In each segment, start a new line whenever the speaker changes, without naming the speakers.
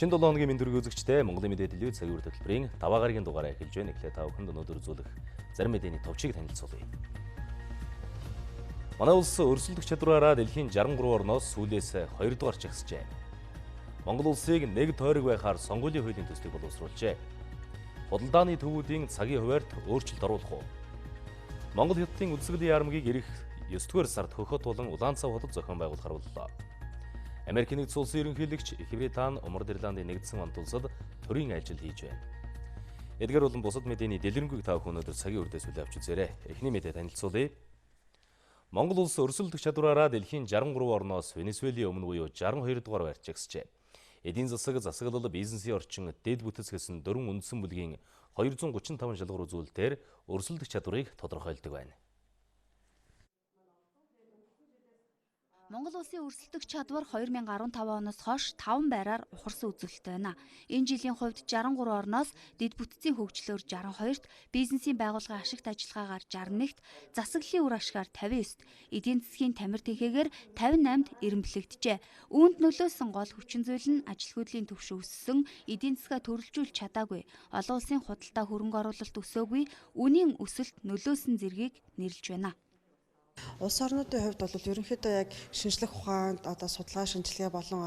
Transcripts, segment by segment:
Шинэ 7 хоногийн мэндүрэг үзэгчтэй Монголын мэдээллийн цагийн хөтөлбөрийн 5 гарагийн дугаараа эхэлж байна. Эхлээд та бүхэнд өнөөдөр үзүүлэх зарим мэдээний товчийг танилцуулъя. Манай улс өрсөлдөх чадвараараа дэлхийн 63 орноос сүүлээс 2 дугаар жагсжээ. Монгол улсыг нэг тойрог байхаар сонгуулийн хуулийн төслийг боловсруулжээ. Худалдааны төвүүдийн цагийн хуваарьт өөрчлөлт оруулах уу? Монгол хятадын үдсгэлийн яармгийг ирэх 9-р сард хөхөт болон Улаанцав хотод зохион байгуулах харууллаа. Америкийн нэгдсэн улсын ерөнхийлөгч Их Британи Умард Ирландын нэгдсэн хамт улсад төрийн ажил хийж байна. Эдгээр болон бусад мэдээний дэлгэрэнгүй та бүхэн өнөөдөр цагийн үрдээс үл авч үзээрэй. Эхний мэдээ танилцуулъя. Монгол улс өрсөлдөх чадвараараа дэлхийн 63 орноос Венесуэлийн өмнө буюу 62 дугаар байрч жагсжээ. Эдийн засаг, засаглал, бизнесийн орчин, дэд бүтэц гэсэн 4 үндсэн бүлгийн 235 шалгуур үзүүлэлтээр өрсөлдөх чадварыг тодорхойлдог байна.
Монгол улсын өрсөлдөх чадвар 2015 оноос хойш 5 байраар ухарсан үзүүлэлттэй байна. Энэ жилийн хувьд 63 орноос дэд бүтцийн хөгжлөөр 62-т, бизнесийн байгууллагын ашигт ажиллагаагаар 61-т, засаглалын үр ашгаар 59-т, эдийн засгийн тамир тэнхээгээр 58-д эренблэгджээ. Үүнд нөлөөсөн гол хүчин зүйл нь ажил хөдлийн түвшин өссөн, эдийн засгаа төрөлжүүлж чадаагүй, олон улсын худалдаа хөрөнгө оруулалт өсөөгүй, үнийн өсөлт нөлөөсөн зэргийг нэрлэж байна.
Улс орнуудын хувьд бол ерөнхийдөө яг шинжлэх ухаанд судалгаа шинжилгээ болон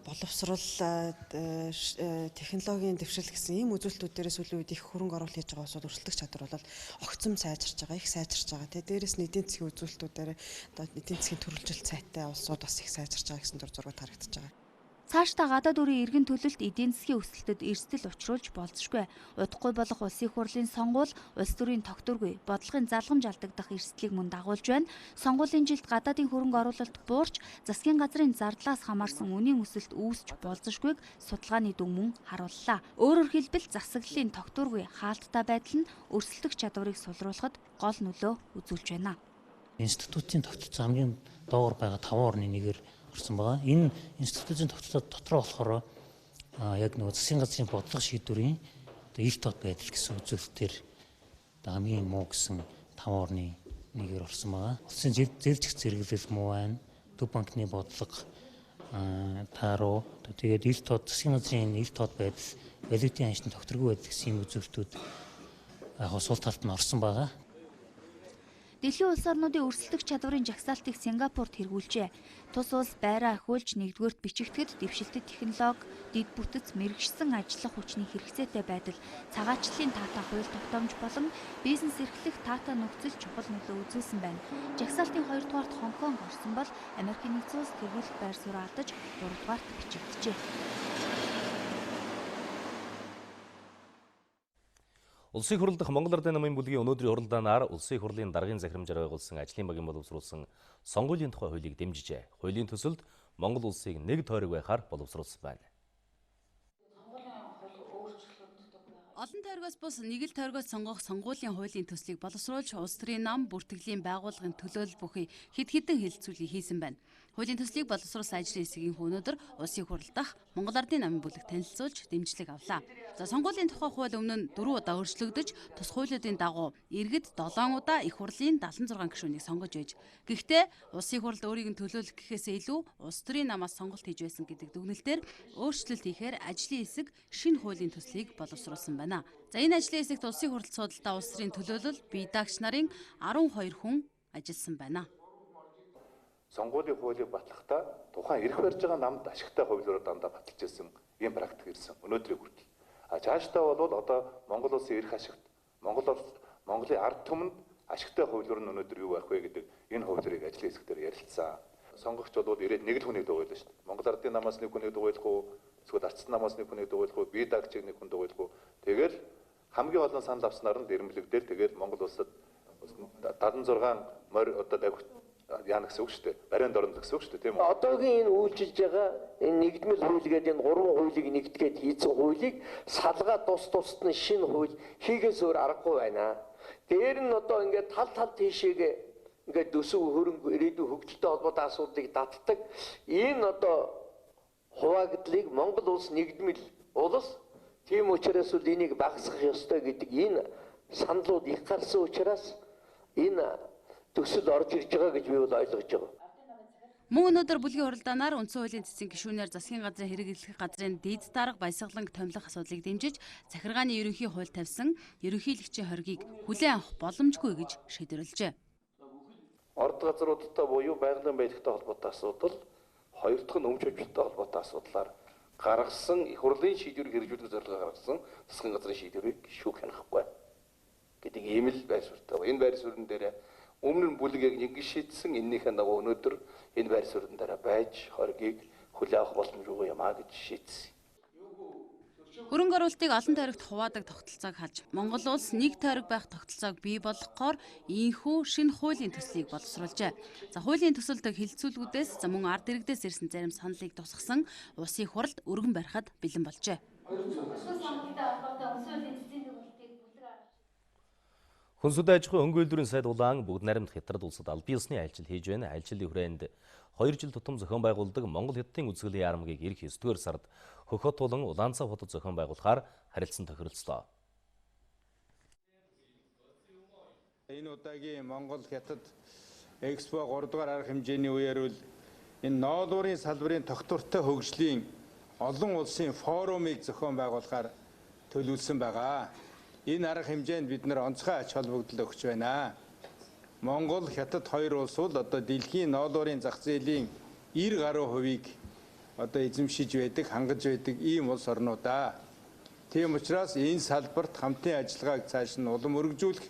боловсрол технологийн дэвшил гэсэн ийм үзүүлэлтүүдээрээ сүүлийн үед их хөрөнгө оруулалт хийж байгаа улсууд өрсөлдөх чадвар бол огцом сайжирч байгаа, их сайжирч байгаа. Дээрээс нь эдийн засгийн үзүүлэлтүүдээр эдийн засгийн төрөлжилт сайтай улсууд бас их сайжирч байгаа гэсэн дүр зураг харагдаж байгаа.
Цаашдаа гадаад үрийн иргэн төлөлт эдийн засгийн өсөлтөд эрсдэл учруулж болзошгүй. Удахгүй болох улсын хурлын сонгуул, улс төрийн тогтворгүй, бодлогын залгамж алдагдах эрсдлийг мөн дагуулж байна. Сонгуулийн жилд гадаадын хөрөнгө оруулалт буурч, засгийн газрын зардлаас хамаарсан үнийн өсөлт үүсч болзошгүйг судалгааны дүн мөн харууллаа. Өөрөөр хэлбэл засаглалын тогтворгүй хаалттай байдал нь өрсөлдөх чадварыг сулруулахад гол нөлөө үзүүлж байна.
Институтийн тогтцоо хамгийн доогуур байгаа 5 орны нэгээр орсон байгаа. Энэ институтын тогтцоо дотроо болохоор яг нөгөө засгийн газрын бодлого шийдвэрийн ил тод байдал гэсэн үзүүлэлтээр хамгийн муу гэсэн 5 орны нэгээр орсон байгаа. Улсын зээлжих зэрэглэл МҮОН, төв банкны бодлого тааруу тэгээд ил тод засгийн газрын ил тод байдал, валютын ханшийн тогтворгүй байдал гэсэн юм үзүүлэлтүүд яг сул талд нь орсон байгаа.
Дэлхийн улс орнуудын өрсөлдөх чадварын жагсаалтыг Сингапурт хэрэгүүлжээ. Тус улс байраа ахиулж нэгдүгээрт бичигдэхэд дэвшилтэт технологи, дэд бүтэц, мэрэгшсэн ажиллах хүчний хэрэгцээтэй байдал, цагаачлалын таатай хууль тогтоомж болон бизнес эрхлэх таатай нөхцөл чухал нөлөө үзүүлсэн байна. Жагсаалтын 2 дугаарт Хонконг орсон бол Америкийн нэгдсэн улс тэргүүлэх байр суурь алдаж 3 дугаарт бичигджээ.
Улсын хурлдах Монгол-ардын намын бүлгийн өнөөдрийн хуралдаанаар улсын хурлын даргын захирамжаар байгуулсан ажлын багийн боловсруулсан сонгуулийн тухай хуулийг дэмжижээ. Хуулийн төсөлд Монгол улсыг нэг тойрог байхаар боловсруулсан байна.
Олон тойрогоос бус нэг л тойрогоос сонгох сонгуулийн хуулийн төслийг боловсруулж улс төрийн нам бүртгэлийн байгууллагын төлөөлөл бүхий хэд хэдэн хэлэлцүүлгийг хийсэн байна. Хуулийн төслийг боловсруулсан ажлын хэсгийн өнөөдөр улсын хурлдах Монгол-ардын намын бүлэг танилцуулж дэмжлэг авлаа. За сонгуулийн тухай хууль өмнө нь 4 удаа өөрчлөгдөж, тус хуулиудын дагуу иргэд 7 удаа их хурлын 76 гишүүнийг сонгож байж. Гэхдээ улсын хурл өөрийг нь төлөөлөх гэхээсээ илүү улс төрийн намаас сонголт хийж байсан гэдэг дүгнэлтээр өөрчлөлт хийхээр ажлын хэсэг шинэ хуулийн төслийг боловсруулсан байна. За энэ ажлын хэсэгт улсын хурл судалдаа улс төрийн төлөөлөл бие даагч нарын 12 хүн ажилласан байна.
Сонгуулийн хуулийг батлахдаа тухайн ирэх барьж байгаа намд ашигтай хуулиураа дандаа баталж ирсэн ийм практик ирсэн. Өнөөдрийг хүртэл. Цаашдаа бол одоо Монгол улсын ирэх ашигт Монголын ард түмэнд ашигтай хуулиур нь өнөөдөр юу байх вэ гэдэг энэ хуулиурыг ажлын хэсгээр ярилцсан. Сонгогч бол ирээд нэг л хүнийг дугуйлаа шүү дээ. Монгол ардын намаас нэг хүнийг дугуйлах уу, эсвэл ардсан намаас нэг хүнийг дугуйлах уу, бие даагчийг нэг хүн дугуйлах уу. Тэгэл хамгийн олон санал авснаар нь ирэмблэгдэл тэгээд Монгол улсад 76 морь одоо давхит яана гэсэн үг шүү дээ. Барианд орно гэсэн үг шүү дээ, тийм үү?
Одоогийн энэ үйлчилж байгаа энэ нэгдмэл хууль гэдэг энэ 3 хуулийг нэгтгээд хийсэн хуулийг салгаа тусад нь шинэ хууль хийгээс өөр аргагүй байна. Дээр нь одоо ингээд тал тийшээгээ ингээд төсөв хөрөнгө ирээдүйн хөгжилтэй холбоотой асуудлыг датдаг. Энэ одоо хуваагдлыг Монгол улс нэгдмэл улс, тийм учраас үл энийг багасгах ёстой гэдэг энэ саналууд их гарсан учраас энэ төсөл орж ирж байгаа гэж би бол ойлгож байгаа.
Мөн өнөөдөр бүлгийн хуралдаанаар үндсэн хуулийн цэцгийн гишүүнээр засгийн газрын хэрэглэх газрын дэд дарга баясгаланг томилох асуудлыг дэмжиж захиргааны ерөнхий хууль тавьсан ерөнхийлөгчийн хоргийг хүлээн авах боломжгүй гэж шийдвэрлэжээ.
Орд газруудтай буюу байгалийн баялагтай холбоотой асуудал, хоёр дахь нь өмч хөвжөлттэй холбоотой асуудлаар гаргасан их хурлын шийдвэрийг хэрэгжүүлэх зорилгоор гаргасан засгийн газрын шийдвэрийг шүүх хянахгүй гэдэг ийм л байр суурьтай. Энэ байр суурин дээр өмнө нь бүлэг яг ингэж шийдсэн, эннийхээ дагуу өнөөдөр энэ байр суурин дээр байж хоргийг хүлээн авах боломжгүй юм а гэж шийдсэн.
Хөрөнгө оруулалтыг олон тойрогт хуваадаг тогтолцоог халж Монгол улс нэг тойрог байх тогтолцоог бий болгохоор ийхүү шинэ хуулийн төслийг боловсруулжээ. За хуулийн төсөлд хилцүүлгүүдээс мөн ард иргэдээс ирсэн зарим саналыг тусгасан улсын хуралд өргөн барихад бэлэн болжээ.
Хүнсүд аж ахуйн хөнгө үйлдвэрийн сайд улаан бүгд найрамд хятад улсад аль биесны аялал хийж байна. Аяллын хүрээнд 2 жил тутам зохион байгуулдаг Монгол хятадын үзүүллийн ярамгийг ирэх 9-р сард хөхөт тулан Улаанцаа хотод зохион байгуулахаар харилцан тохиролцлоо.
Энэ удаагийн Монгол хятад Экспо 3-р арга хэмжээний үеэр үл энэ ноолуурын салбарын тогтвортой хөгжлийн олон улсын форумыг зохион байгуулахаар төлөвлөсөн байгаа. Энэ арга хэмжээнд бид нар онцгой ач холбогдол өгч байна. Монгол, Хятад хоёр улс бол одоо дэлхийн ноолуурын зах зээлийн 90% одоо эзэмшиж байдаг, хангаж байдаг ийм улс орнуудаа. Тийм учраас энэ салбарт хамтын ажиллагааг цааш нь улам өргөжүүлэх,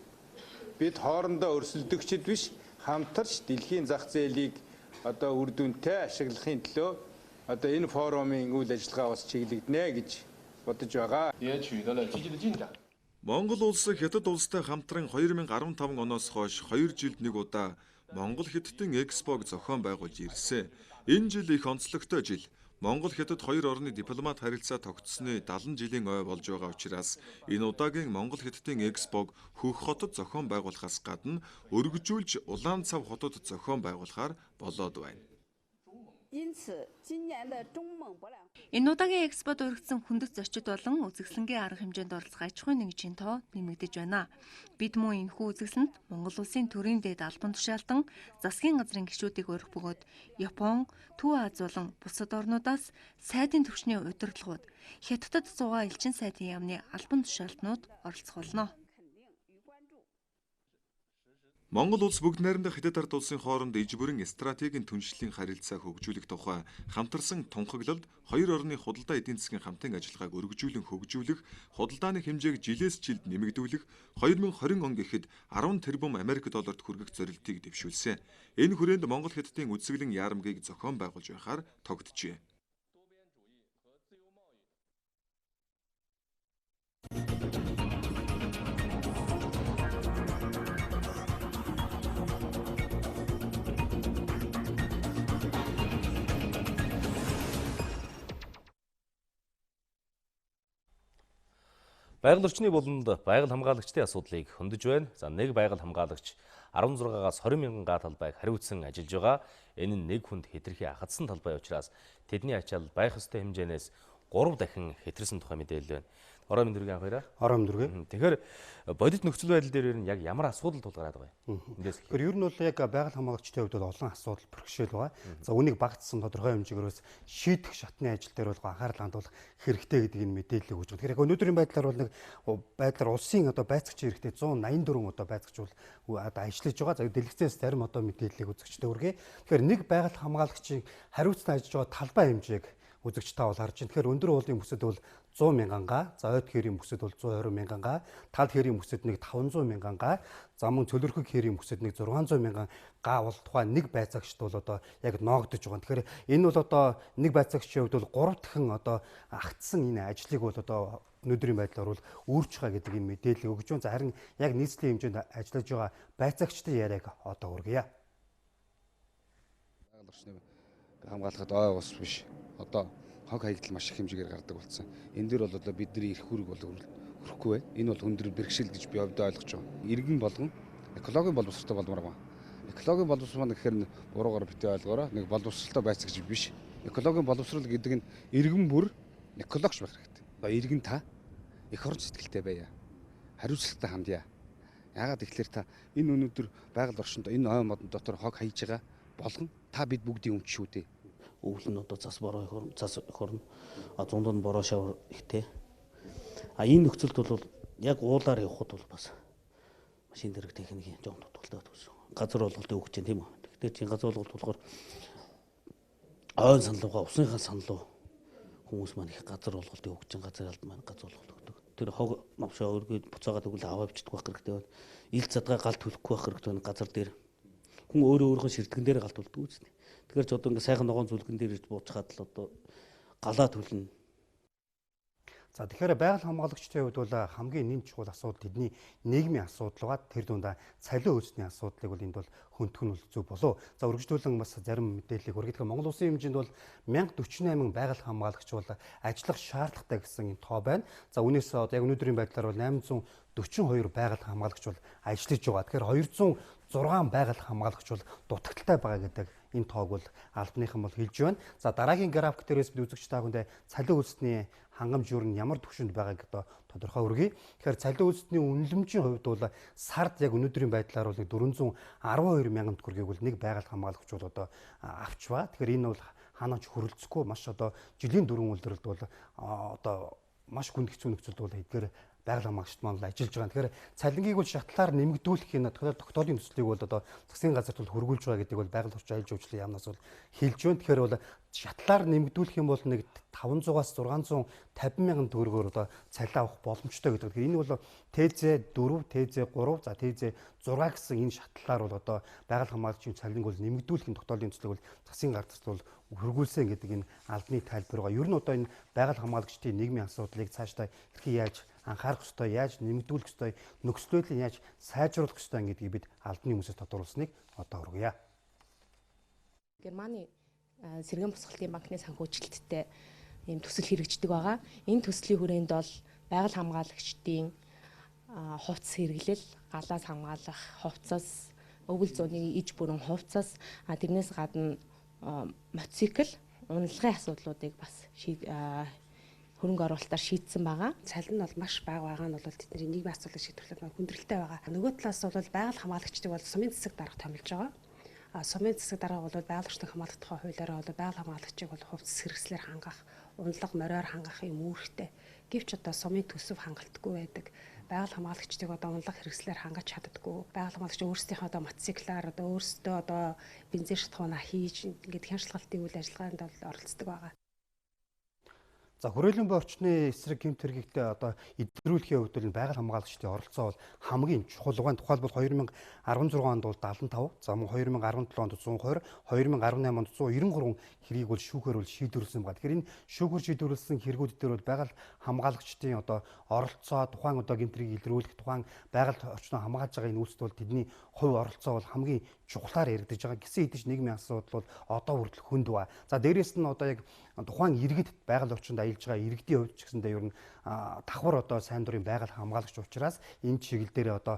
бид хоорондоо өрсөлдөгчд биш, хамтарч дэлхийн зах зээлийг одоо үр дүнтэй ашиглахын төлөө одоо энэ форумын үйл ажиллагаа бас чиглэгдэнэ гэж бодож байгаа.
Монгол улс Хятад улстай хамтран 2015 оноос хойш 2 жилд нэг удаа Монгол Хятадын Экспог зохион байгуулж ирсэн. Энэ жил их онцлогтой жил. Монгол Хятад хоёр орны дипломат харилцаа тогтсоны 70 жилийн ой болж байгаа учраас энэ удаагийн Монгол Хятадын Экспог Хөх хотод зохион байгуулахаас гадна өргөжүүлж Улаанцав хотод зохион байгуулахаар болоод байна.
Энэ удаагийн экспод өргөцсөн хүндэт зочид болон үзэсгэлэнгийн арга хэмжээнд оролцох аж ахуйн нэгжийн тоо нэмэгдэж байна. Бид мөн энэхүү үзэсгэлэнт Монгол улсын төрийн дэд албан тушаалтан засгийн газрын гишүүдийг урих бөгөөд Япон, Төв Аз болон бусад орнуудаас сайдын түвшний удирдлагууд, Хятадд зугаа элчин сайдын яамны албан тушаалтнууд оролцох болно.
Монгол улс бүгд найрамдах Хятад ард улсын хооронд иж бүрэн стратегийн түншлэлийн харилцааг хөгжүүлэх тухай хамтарсан тунхаглалд хоёр орны худалдаа эдийн засгийн хамтын ажиллагааг өргөжүүлэн хөгжүүлэх, худалдааны хэмжээг жилээс жилд нэмэгдүүлэх, 2020 он гэхэд 10 тэрбум Америк долларт хүргэх зорилтыг дэвшүүлсэн. Энэ хүрээнд Монгол Хятадын үзэсгэлэн ярамгийг зохион байгуулж байхаар тогтжээ.
Байгаль орчны буланд байгаль хамгаалагчдын асуудлыг хөндөж байна. За нэг байгаль хамгаалагч 16-аас 20 мянган га талбайг хариуцсан ажиллаж байгаа. Энэ нь нэг хүнд хэтэрхий ахадсан талбай учраас тэдний ачаал байх ёстой хэмжээнээс 3 дахин хэтэрсэн тухай мэдээлэл байна. Ороо мэндүргийн аваараа.
Ороо мэндүргээ.
Тэгэхээр бодит нөхцөл байдал дээр нь яг ямар асуудал тулгараад байгаа юм? Эндээс
тэгэхээр ер нь бол яг байгаль хамгаалагчдын хувьд бол олон асуудал бэрхшээл байгаа. За үнийг багтсан тодорхой хэмжээгээрээс шийдэх шатны ажил дээр бол анхаарал хандуулах хэрэгтэй гэдэг энэ мэдээлэл өгж байгаа. Тэгэхээр яг өнөөдрийн байдлаар бол нэг байдлаар улсын одоо байцаагчийн хэрэгтэй 184 одоо байцаагч бол одоо ажиллаж байгаа. За дэлгэцээс зарим одоо мэдээллийг үзэгчтэй хүргэе. Тэгэхээр нэг байгаль хамгаалагчийн хариуцсан ажиллаж байгаа талбай хэмжээг үзэгч та бол харж байна. Тэгэхээр өндөр уулын бүсэд бол 100 мянган га, за ойд хэрийн бүсэд бол 120 мянган га, тал хэрийн бүсэд нэг 500 мянган га, за мөн цөлөрхөг хэрийн бүсэд нэг 600 мянган га бол тухайн нэг байцаагчд бол одоо яг ноогдож байгаа. Тэгэхээр энэ бол одоо нэг байцаагчийн хувьд бол 3 дахин одоо агтсан энэ ажлыг бол одоо өнөөдрийн байдлаар бол үүрч байгаа гэдэг энэ мэдээлэл өгж байна. За харин яг нийслэлийн хэмжээнд ажиллаж байгаа байцаагчдын яриаг одоо үргэе.
Байгаль орчны хамгаалахад ой ус биш. Одоо хог хаягдал маш их хэмжээгээр гардаг болсон. Энэ дээр бол одоо бидний эрх үүрэг бол хөрөхгүй байна. Энэ бол өндөр бэрхшээл гэж би өвдөө ойлгож байгаа. Иргэн болгон экологийн боловсролтой болмоор байна. Экологийн боловсрол маань гэхээр буруугаар битээ ойлгоорой. Нэг боловсролтой байцаагч биш. Экологийн боловсрол гэдэг нь иргэн бүр экологч байх хэрэгтэй. Одоо иргэн та эх орон сэтгэлтэй байя. Хариуцлагатай хандъя. Яагаад тэгэхээр та энэ өнөөдөр байгаль орчинд энэ ой модон дотор хог хаяж байгаа болгон та бид бүгдийн өмч шүү дээ.
Өвөл нь одоо зас хорно. Зунд нь бороо шавар ихтэй. Энэ нөхцөлд бол яг уулаар явхад бол бас машин дэрэг техникийн жоон тутгалтай гэсэн. Газар олголтыг өгч чинь тийм үү. Тэгэхээр чинь газар олголт болохоор ойн саналгаа усныхаа саналуу хүмүүс маань их газар олголтыг өгч чинь газар алд маань газар олголт өгдөг. Тэр хог навшаа өргөд буцаагаад өгөл аваавчдаг байх хэрэгтэй байна. Ил задгаа галт төлөхгүй байх хэрэгтэй байна. Газар дээр хүн өөрийнхөө ширтгэн дээр галт төлдөг үстэ. Тэгэхээр ч одоо ингээ сайхан ногоон зүлгэн дээр ирж буучгаад л одоо галаа төлнө.
За тэгэхээр байгаль хамгаалагчдын хувьд бол хамгийн нэн чухал асуудал тэдний нийгмийн асуудал ба тэр дундаа цалин хөөцний асуудлыг бол энд бол хөндөх нь зөв болов. За үргэлжлүүлэн бас зарим мэдээллийг хүргэх. Монгол улсын хэмжээнд бол 1048 байгаль хамгаалагч бол ажиллах шаардлагатай гэсэн энэ тоо байна. За үүнээс одоо яг өнөөдрийн байдлаар бол 842 байгаль хамгаалагч бол ажиллаж байгаа. Тэгэхээр 206 байгаль хамгаалагч бол дутагдaltaй байгаа гэдэг энэ тоог бол албаныхан бол хэлж байна. За дараагийн график дээрээс бид үзэгч та бүхэнд цалин хөөцний хангамж юу нь ямар түвшинд байгааг одоо тодорхой өргөе. Тэгэхээр цалин хөөцний үнэлэмжийн хувьд бол сард яг өнөөдрийн байдлаар бол 412 мянган төгрөгийг бол нэг байгаль хамгаалагч бол одоо авч байгаа. Тэгэхээр энэ бол ханаач хөрөлцөхгүй маш одоо жилийн дөрвөн үйлдвэрлэлд бол одоо маш гүн хэцүү нөхцөлд бол эдгээр байгаль хамгаалагчид маань ажиллаж байгаа. Тэгэхээр цалингийг бол шатлаар нэмэгдүүлэх энэ тогтоолын төслийг бол одоо засгийн газарт бол хөргүүлж байгаа гэдэг бол байгаль орчин аялал жуулчлалын яамнаас бол хэлж байна. Тэгэхээр бол шатлаар нэмэгдүүлэх юм бол нэг 500-аас 650 мянган төгрөгөөр одоо цалин авах боломжтой гэдэг. Тэгэхээр энэ бол ТЗ 4, ТЗ 3, за ТЗ 6 гэсэн энэ шатлаар бол одоо байгаль хамгаалагчийн цалинг бол нэмэгдүүлэх тогтоолын төслийг бол засгийн газарт бол хөргүүлсэн гэдэг энэ албаны тайлбар байгаа. Ер нь одоо энэ байгаль хамгаалагчдын нийгмийн асуудлыг цаашдаа хэрхэн яаж анхаарах ёстой, яаж нэмэгдүүлэх ёстой, нөхцөл байдлыг яаж сайжруулах ёстой гэдгийг бид албаны хүмүүсээс тодруулсныг одоо хүргье.
Германы сэргээн босголтын банкны санхүүжилттэй ийм төсөл хэрэгждэг байгаа. Энэ төслийн хүрээнд бол байгаль хамгаалагчдын хувцас хэрэглэл, галаас хамгаалах хувцас, өвөл зууны иж бүрэн хувцас, тэрнээс гадна мотоцикл, унлагын асуудлуудыг бас хөрөнгө оруулалтаар шийдсэн байгаа. Цалин нь бол маш бага байгаа нь бол тэдний нийгмийн асуудлыг шийдвэрлэх хүндрэлтэй байгаа. Нөгөө талаас бол байгаль хамгаалагчдыг бол сумын засаг дарга томилж байгаа. Сумын засаг дарга бол байгалийн хамгаалалт тухай хуулиараа бол байгаль хамгаалагчийг бол хувцас хэрэгслээр хангах, унлага мориор хангах юм үүрэгтэй. Гэвч одоо сумын төсөв хангалтгүй байдаг. Байгаль хамгаалагчдыг одоо унлага хэрэгслээр хангаж чаддаггүй. Байгаль хамгаалагч өөрсдийнхөө одоо мотоциклаар одоо өөрсдөө одоо бензин шатхуунаа хийж ингээд хяналтын үйл ажиллагаанд бол оролцдог байгаа.
За хүрээлэн буй орчны эсрэг гэмт хэрэгтээ одоо эдрүүлэхийн хувьд бол байгаль хамгаалагчдын оролцоо бол хамгийн чухал байгаа. Тухайлбал 2016 онд бол 75, за мөн 2017 онд 120, 2018 онд 193 хэргийг бол шүүхээр бол шийдвэрлсэн байна. Тэгэхээр энэ шүүхээр шийдвэрлсэн хэрэгүүд дээр бол байгаль хамгаалагчдын одоо оролцоо, тухайн одоо гэмт хэргийг илрүүлэх, тухайн байгаль орчноо хамгаалж байгаа энэ үйлсд бол тэдний хувь оролцоо бол хамгийн чухлаар яригдж байгаа. Гисэн хэдиж нийгмийн асуудал бол одоо хүртэл хүнд ба. За дээрэс нь одоо яг тухайн иргэд байгаль орчинд аялж байгаа иргэдийн хувьд ч гэсэндээ ер нь давхар одоо сайн дурын байгаль хамгаалагч учраас энэ чиглэл дээр одоо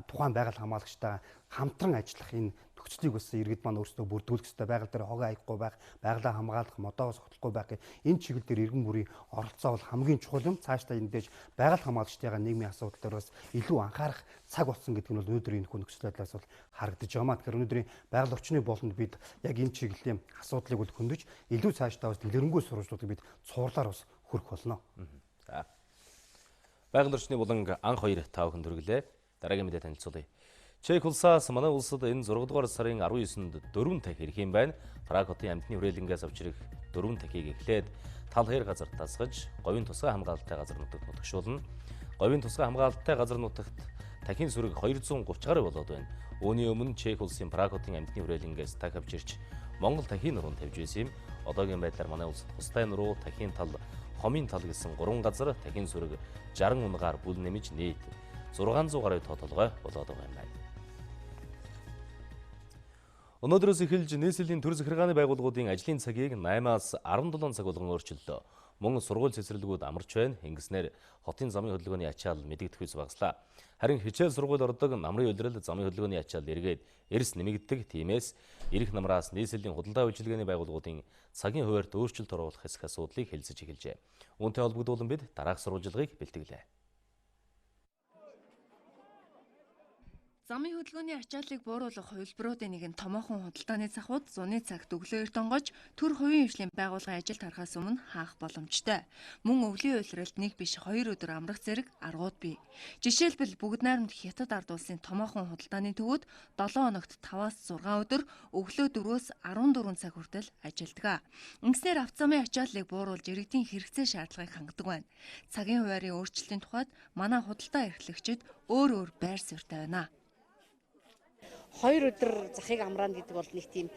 тухайн байгаль хамгаалагчтай хамтран ажиллах энэ нөхцөлийг бас иргэд маань өөрсдөө бүрдүүлэх хэрэгтэй. Байгаль дээр хогоо аяхгүй байх, байгалаа хамгаалах, модоогоос хөтлөхгүй байх гэх энэ чиглэл дээр иргэн бүрийн оролцоо бол хамгийн чухал юм. Цаашдаа энэ дэж байгаль хамгаалагчдын нийгмийн асуудал дээр бас илүү анхаарах цаг болсон гэдэг нь бол өнөөдрийн энэ нөхцөл байдлаас бол харагдаж байгаа. Тэгэхээр өнөөдрийн байгаль орчны болонд бид яг энэ чиглэлийн асуудлыг бол хөндөж илүү цаашдаа бас дэлгэрэнгүй сурвалжуудыг бид цуурлаар бас хүрэх болно.
За. Байгаль орчны болон анх 2 5 хүн төрглээ. Дараагийн мэдээ танилцуулъя. Чех улсаас манай улсад энэ 6 дугаар сарын 19-нд 4 дахь ирэх юм байна. Пракотын амьтны хүрээлэнгээс авч ирэх 4 дахийг эхлээд тал хэр газар тасгаж, говийн тусгай хамгаалалттай газар нутагт нутагшуулна. Говийн тусгай хамгаалалттай газар нутагт дахин сүрэг 230 гаруй болоод байна. Үүний өмнө Чех улсын Пракотын амьтны хүрээлэнгээс тах авч ирч Монгол тахийн нуруунд тавьж байсан юм. Одоогийн байдлаар манай улсад тустай нуруу, тахийн тал, хомын тал гэсэн 3 газар тахийн сүрэг 60 унгаар бүл нэмж нийт 600 гаруй тоо толгой болоод байгаа юм байна. Өнөөдрөөс эхэлж нийслэлийн төр захиргааны байгууллагуудын ажлын цагийг 8-аас 17 цаг болгон өөрчиллөө. Мөн сургууль цэцэрлэгүүд амарч байна. Ингэснээр хотын замын хөдөлгөөний ачаал мэдэгдэхүйс багслаа. Харин хичээл сургууль ордог намрын улирал замын хөдөлгөөний ачаал эргээд эрс нэмэгддэг. Тиймээс ирэх намраас нийслэлийн худалдаа үйлчилгээний байгууллагуудын цагийн хуваарьт өөрчлөлт оруулах хэсэг асуудлыг хэлцэж эхэлжээ. Үүнтэй холбогдуулан бид дараах сурвалжилгыг бэлтгэлээ.
Замын хөдөлгөөний ачааллыг бууруулах хувилбаруудын нэг нь томоохон худалдааны цахууд зуны цагт өглөө эрт онгойж төр хувийн хвшлийн байгууллагын ажилд харахаас өмнө хаах боломжтой. Мөн өвлийн уйлралд нэг биш 2 өдөр амрах зэрэг аргууд бий. Жишээлбэл бүгд найрамд Хятад ард улсын томоохон худалдааны төвүүд 7 хоногт 5-аас 6 өдөр өглөө 4-өөс 14 цаг хүртэл ажилдаг. Ингэснээр авто замын ачааллыг бууруулж иргэдийн хэрэгцээ шаардлагыг хангадаг байна. Цагийн хуваарийн өөрчлөлтийн тухайд манай худалдаа эрхлэгчид өөр байр суурьтай байна.
2 өдөр захыг амраана гэдэг бол нэг тийм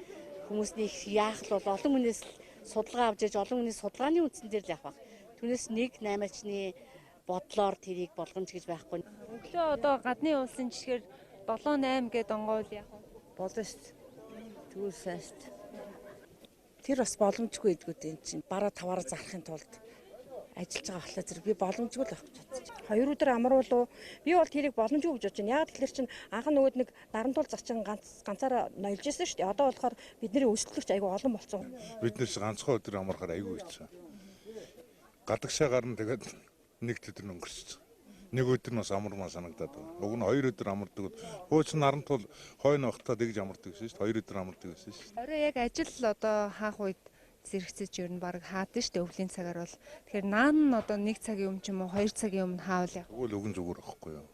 хүмүүсний яах л бол олон хүнээс судалгаа авч иж олон хүнээс судалгааны үндсэн дээр л явах. Түүнээс нэг 8-ачны бодлоор тэрийг болгоомж гэж байхгүй.
Өглөө одоо гадны улсын жишгээр 7-8 гээд онгойл яах вэ?
Болно шүү дээ. Тэгвэл сайн шүү дээ. Тэр бас боломжгүй гэдгүүд энэ чинь бараа таваараа зарахын тулд ажиллаж байгаа болохоор зэрэг би боломжгүй л байх гэж бодчих. 2 өдөр амруулуу би бол тэрийг боломжгүй гэж бодож байна. Яг тэгэхээр чинь анх нөгөөд нэг дарамтуул зачин ганцаараа ноёлж ирсэн шүү дээ. Одоо болохоор бидний өсөлтөгч айгүй олон болсон.
Бид нэр ганцхан өдөр амрахаар айгүй хэцүү. Гадагшаа гарна тэгээд нэг өдөр өнгөрч. Нэг өдөр нь бас амармаа санагдаад байна. Уг нь 2 өдөр амардаг. Хуучин нарантуул хойно огтоо тэгж амардаг гэсэн шүү дээ. 2 өдөр амардаг гэсэн шүү дээ.
Орой яг ажил одоо хаах үед зэрэгцэж ер нь баг хаадаг шүү дээ өвлийн цагаар бол. Тэгэхээр наан нь одоо 1 цагийн өмнө ч юм уу 2 цагийн өмнө хаавал яг.
Тэгвэл өгөн зүгээр байхгүй юу?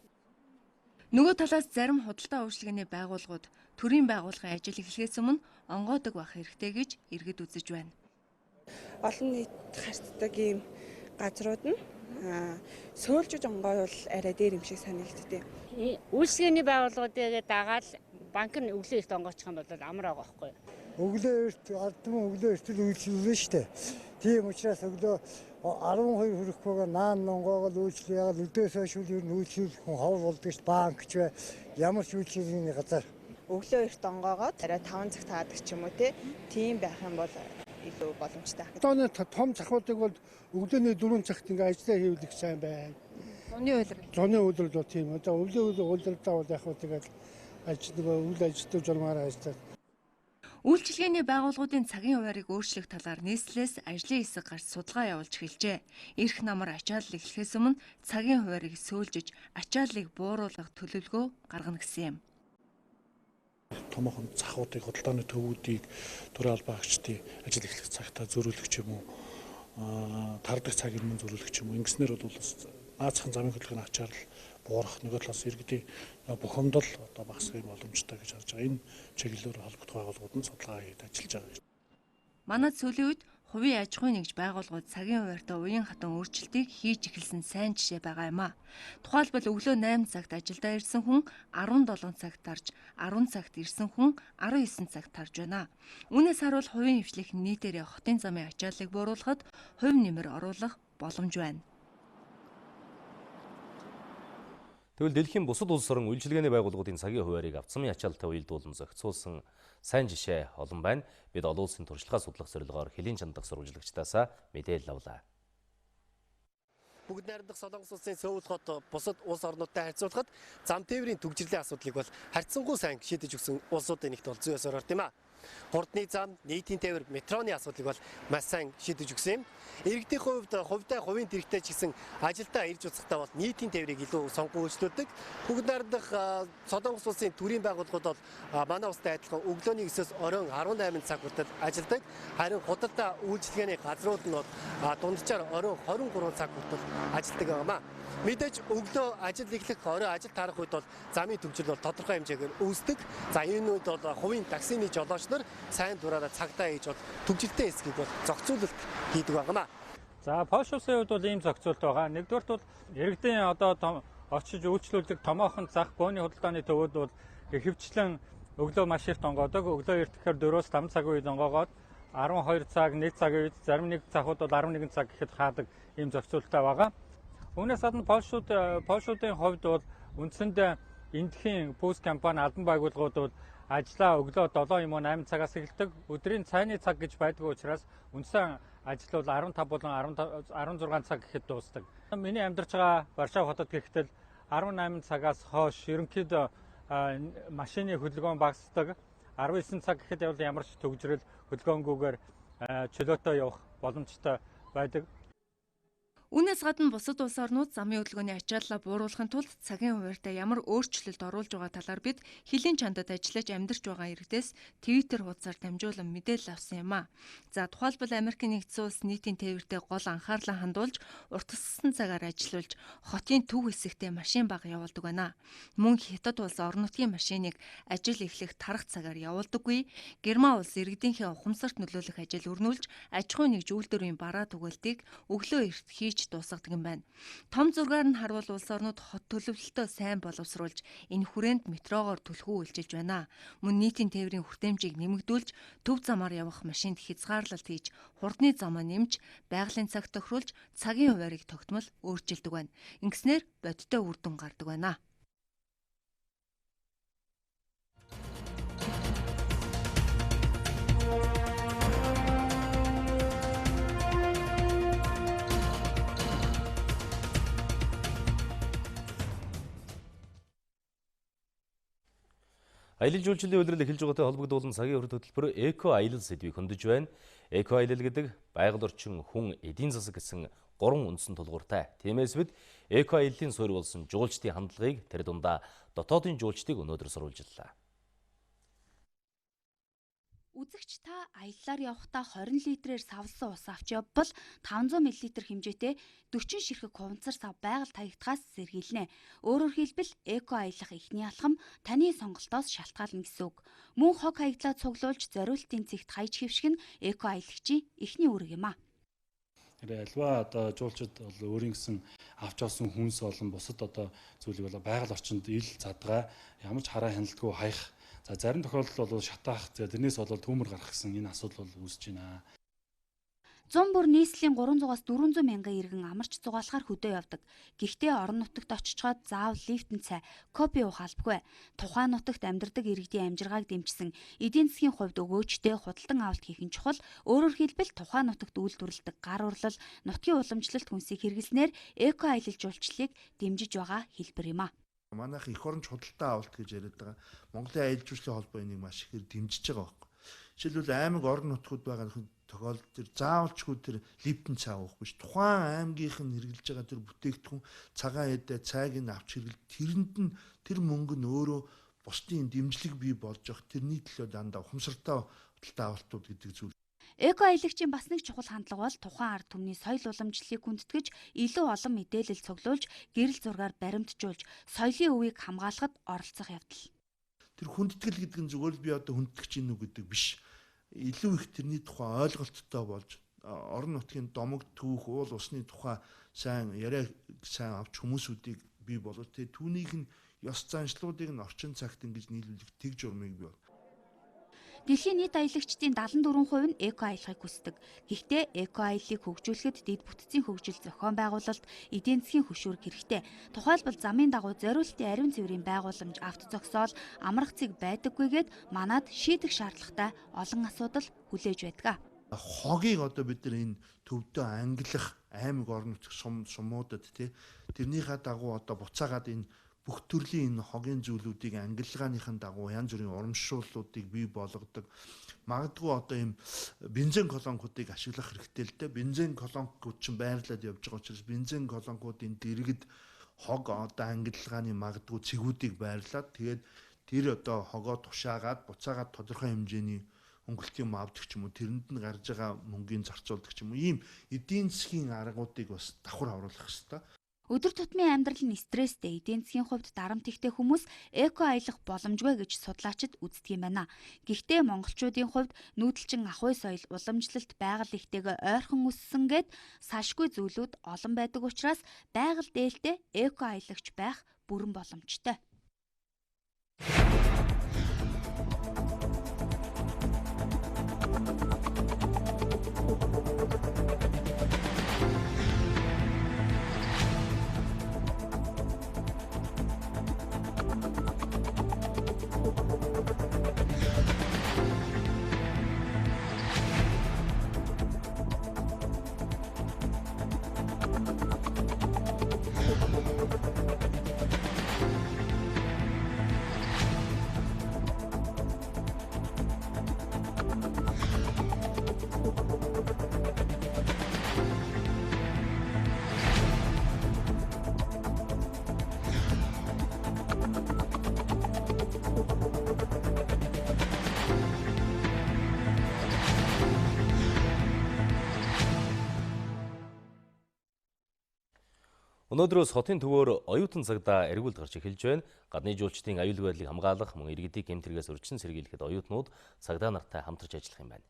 Нөгөө талаас зарим худалдаа үйлчилгээний байгууллагууд төрийн байгууллагын ажил эхлэхээс өмнө онгойдог байх хэрэгтэй гэж иргэд үзэж байна.
Олон нийт хартдаг ийм газрууд нь сөөлжж онгойвол арай дээр юм шиг санагддаг.
Үйлчилгээний байгууллагуудыг дагаад банк нь өглөө эрт онгойчих юм бол амар байгаа байхгүй юу?
Өглөө эрт ардмын өглөө эртэл үйлчлүүлнэ шүү дээ. Тийм учраас өглөө 12 хүрэхгүйгээр наан онгойгоо үйлчлүүлээ. Яг өдөөс хойш ер нь үйлчлүүлэх хүн ховор болдог шүү. Банкч бай ямар ч үйлчлэлийн газар.
Өглөө эрт онгойгоод арай 5 цаг таадаг ч юм уу тийм байх юм бол илүү боломжтой.
Тооны том захуудыг бол өглөөний 4 цагт ингээ ажиллаа хийвлэх сайн байна. Зуны үйлрэл бол тийм. Одоо өглөө үйлрэлдээ бол яг хөө тэгээд үйл ажилтнууд журмаараа ажиллаад.
Үйлчилгээний байгууллагуудын цагийн хуваарийг өөрчлөх талаар нийслэлээс ажлын хэсэг гарч судалгаа явуулж эхэлжээ. Ирэх намар ачаалал эхлэхээс өмнө цагийн хуваарийг сөөлжиж, ачааллыг бууруулах төлөвлөгөө гаргана гэсэн юм.
Томоохон захуудыг худалдааны төвүүдийг төрийн албан агчдын ажил эхлэх цагтаа зөрүүлэх ч юм уу, тардаг цаг ирмэн зөрүүлэх ч юм уу. Ингэснээр бол наацхан замын хөдөлгөөний ачаалал буурах, нөгөө талаас иргэдийн бухимдал одоо багасгах юм боломжтой гэж харж байгаа. Энэ чиглэлээр холбогдох байгууллагууд нь судалгаа хийж ажиллаж байгаа.
Манайд сүүлийн үед хувийн аж ахуйн нэгж байгууллагууд цагийн хуваарьтай уян хатан өөрчлөлтийг хийж эхэлсэн сайн жишээ байгаа юм а. Тухайлбал өглөө 8 цагт ажилдаа ирсэн хүн 17 цагт тарж, 10 цагт ирсэн хүн 19 цагт тарж байна. Үүнээс харуул хувийн хвшлэх нийтээрээ хотын замын ачааллыг бууруулахад хувь нэмэр оруулах боломж байна.
Тэгвэл дэлхийн бусад улс орон үйлчилгээний байгууллагуудын цагийн хуваарийг авто замын ачаалттай уялдуулан зохицуулсан сайн жишээ олон байна. Бид олон улсын туршлагаа судлах зорилгоор хөлийн чандах сурвалжлагчдаасаа мэдээлэл авлаа.
Бүгд найрамдах Солонгос улсын Сөүл хот бусад улс орнуудтай харьцуулахад зам тээврийн түгжирлийн асуудлыг бол харьцангуй сайн шийдэж өгсөн улсуудын нэгт бол зүй ёсоор орд юм а. Хурдны зам, нийтийн тээвэр, метроны асуудлыг бол маш сайн шийдэж өгсөн юм. Иргэдийн хувьд хувийн дэрэгтэй ч гэсэн ажилдаа ирж уцахтаа бол нийтийн тээврийг илүү сонгон үйлчлүүлдэг. Бүгд найрамдах Солонгос улсын төрийн байгууллагууд бол манай улстай адилхан өглөөний 9-өөс оройн 18 цаг хүртэл ажилдаг. Харин худалдаа үйлчилгээний газрууд нь бол дунджаар оройн 23 цаг хүртэл ажилдаг юм а. Мэдээж өглөө ажил эхлэх орой ажил таарах үед бол замын төвчл бол тодорхой хэмжээгээр үүсдэг. За энэ үед бол хувийн таксины жолооч нар сайн дураараа цагтаа хийж бол төвчлөлттэй хэсгийг бол зохицуулалт хийдэг байна.
За Польш улсын хувьд бол ийм зохицуулалт байгаа. Нэгдүгээрт бол иргэдийн одоо очиж үйлчлүүлдэг томоохон зах бөөний худалдааны төвүүд бол ихэвчлэн өглөө маш их онгоодог. Өглөө эрт гэхээр 4-5 цагийн үед онгоогоод 12 цаг, 1 цагийн үед зарим нэг захууд бол 11 цаг гэхэд хаадаг ийм зохицуулалттай байгаа. Үүнээс гадна Польшуудын хувьд бол үндсэндээ эндхийн пүүс компани албан байгууллагууд бол ажлаа өглөө 7 юм уу 8 цагаас эхэлдэг. Өдрийн цайны цаг гэж байдаг учраас үндсэн ажил бол 15 болон 16 цаг гэхэд дуусдаг. Миний амьдарч байгаа Варшав хотод гэхдээ 18 цагаас хойш ерөнхийдөө машины хөдөлгөөн багасдаг. 19 цаг гэхэд бол ямар ч төгжрөл хөдөлгөөнгүйгээр чөлөөтэй явах боломжтой байдаг.
Үүнээс гадна бусад улс орнууд замын хөдөлгөөний ачааллаа бууруулахын тулд цагийн хуваарьтай ямар өөрчлөлт оруулж байгаа талаар бид хилийн чандад ажиллаж амьдарч байгаа иргэдээс Twitter хуудасаар дамжуулан мэдээлэл авсан юм а. За тухайлбал Америкийн нэгдсэн улс нийтийн тээвэртэй гол анхаарлаа хандуулж уртасгасан цагаар ажиллуулж хотын төв хэсэгтээ машин бага явуулдаг байна. Мөн Хятад улс орон нутгийн машиныг ажил эхлэх тарах цагаар явуулдаггүй. Герман улс иргэдийнхээ ухамсарт нөлөөлөх ажил өрнүүлж аж ахуйн нэгж үйлдвэрийн бараа түгэлтийг өглөө эрт хийж дуусгадаг юм байна. Том зургаар нь харвал улс орнууд хот төлөвлөлтөө сайн боловсруулж энэ хүрээнд метрогоор түлхүү үйлчилж байна. Мөн нийтийн тээврийн хүртээмжийг нэмэгдүүлж төв замаар явах машинд хязгаарлалт хийж хурдны замаа нэмж байгалийн цаг тохируулж цагийн хуваарийг тогтмол өөрчилдөг байна. Ингэснээр бодиттой үр дүн гардаг байна.
Аялал жуулчлалын улирал эхэлж байгаатай холбогдуулан цагийн урд хөтөлбөр эко аялал сэдвийг хөндөж байна. Эко аялал гэдэг байгаль орчин, хүн, эдийн засаг гэсэн 3 үндсэн тулгууртай. Тиймээс бид эко аяллын суурь болсон жуулчдын хандлагыг тэр дундаа дотоодын жуулчдыг өнөөдөр сурвалжллаа.
Үзэгч та аяллаар явахдаа 20 литрээр савлсан ус авч явбал 500 мл хэмжээтэй 40 ширхэг хуванцар сав байгаль таягдахаас сэргийлнэ. Өөрөөр хэлбэл эко аялах эхний алхам таны сонголтоос шалтгаална гэсэн үг. Мөн хог хаягдлаа цуглуулж зориултын цэгт хаяж хэвших нь эко аялагчийн эхний үүрэг юм а.
Альва одоо жуулчид бол өөрийн гэсэн авч авсан хүнс болон бусад одоо зүйлийг бол байгаль орчинд ил задгаа ямар ч хараа хяналтгүй хаях. За зарим тохиолдолд бол шатаах, тэрнээс бол төмөр гарах гэсэн энэ асуудал бол үүсэж байна.
100 бүр нийслэлийн 300-аас 400 мянган иргэн амарч зугаалахаар хөдөө явдаг. Гэхдээ орон нутагт очичоод заавал лифтэн цай, кофе уух албагүй. Тухайн нутагт амьдардаг иргэдийн амжиргааг дэмжсэн эдийн засгийн хувьд өгөөжтэй худалдан авалт хийх нь чухал. Өөрөөр хэлбэл тухайн нутагт үйлдвэрлэдэг гар урлал, нутгийн уламжлалт хүнсийг хэрэглэснээр эко аялал жуулчлалыг дэмжиж байгаа хэлбэр юм а.
Манайх эх оронч худалдан авалт гэж яриад байгаа. Монголын аялал жуулчлалын холбоо энийг маш ихээр дэмжиж байгаа байхгүй. Жишээлбэл аймаг орон нутгууд байгаа тохиолдолд тэр заавалчгүй тэр лифтэн цай уух биш. Тухайн аймгийнх нь хэрэглэж байгаа тэр бүтээгдэхүүн цагаан эдэ цайг нь авч хэрэглэл тэрэнд нь тэр мөнгө нь өөрөө бусдын дэмжлэг бий болж явах тэрний төлөө дандаа ухамсартай худалдан авалтууд гэдэг зүйл.
Эко аялагчийн бас нэг чухал хандлага бол тухайн ард түмний соёл уламжлалыг хүндэтгэж илүү олон мэдээлэл цуглуулж гэрэл зургаар баримтжуулж соёлын өвийг хамгаалахад оролцох явдал.
Тэр хүндэтгэл гэдэг нь зүгээр л би одоо хүндэтгэж гинүү гэдэг биш. Илүү их тэрний тухай ойлголттой болж орон нутгийн домог түүх уул усны тухай сайн яриа сайн авч хүмүүсүүдийг бий болгож түүнийг нь ёс заншлуудыг нь орчин цагт ингэж нийлүүлэх тэг журмыг бий.
Дэлхийн нийт аялагчдын 74% нь эко аялахыг хүсдэг. Гэхдээ эко аяллыг хөгжүүлэхэд дэд бүтцийн хөгжил зохион байгуулалт, эдийн засгийн хөшүүрэг хэрэгтэй. Тухайлбал замын дагуу зориултын ариун цэврийн байгууламж, авто зогсоол, амрах цэг байдаггүйгээд манад шийдэх шаардлагатай олон асуудал хүлээж байдаг.
Хогийг одоо бид нар энэ төвдөө ангилах аймаг орон нутгийн сумуудад тэрнийхээ дагуу одоо буцаагаад энэ бүх төрлийн энэ хогийн зүйлүүдийг ангилгааныхын дагуу янз бүрийн урамшууллуудыг бий болгодог. Магадгүй одоо ийм бензин колонкуудыг ашиглах хэрэгтэй л дээ. Бензин колонкууд чинь байрлаад явж байгаа учраас бензин колонкуудын дэргэд хог одоо ангилгааны магадгүй цэгүүдийг байрлаад тэгээд тэр одоо хогоо тушаагаад буцаагаад тодорхой хэмжээний өнгөлт юм авдаг ч юм уу тэрэнд нь гарч байгаа мөнгөний зарцуулдаг ч юм уу ийм эдийн засгийн аргуудыг бас давхар оруулах хэрэгтэй.
Өдөр тутмын амьдрал нь стресстэй, эдийн засгийн хувьд дарамт ихтэй хүмүүс эко аялах боломжгүй гэж судлаачид үздэг юм байна. Гэхдээ монголчуудын хувьд нүүдэлчин ахуй соёл, уламжлалт, байгаль ихтэйгээ ойрхон өссөн гэд салшгүй зүйлүүд олон байдаг учраас байгаль дээлтэй эко аялагч байх бүрэн боломжтой.
Өнөөдрөөс хотын төвөөр оюутан цагдаа эргүүлд гарч эхэлж байна. Гадны жуулчдын аюулгүй байдлыг хамгаалах, мөн иргэдийг гэмтэргээс урьдчилан сэргийлэхэд оюутнууд цагдаа нартай хамтарч ажиллах юм байна.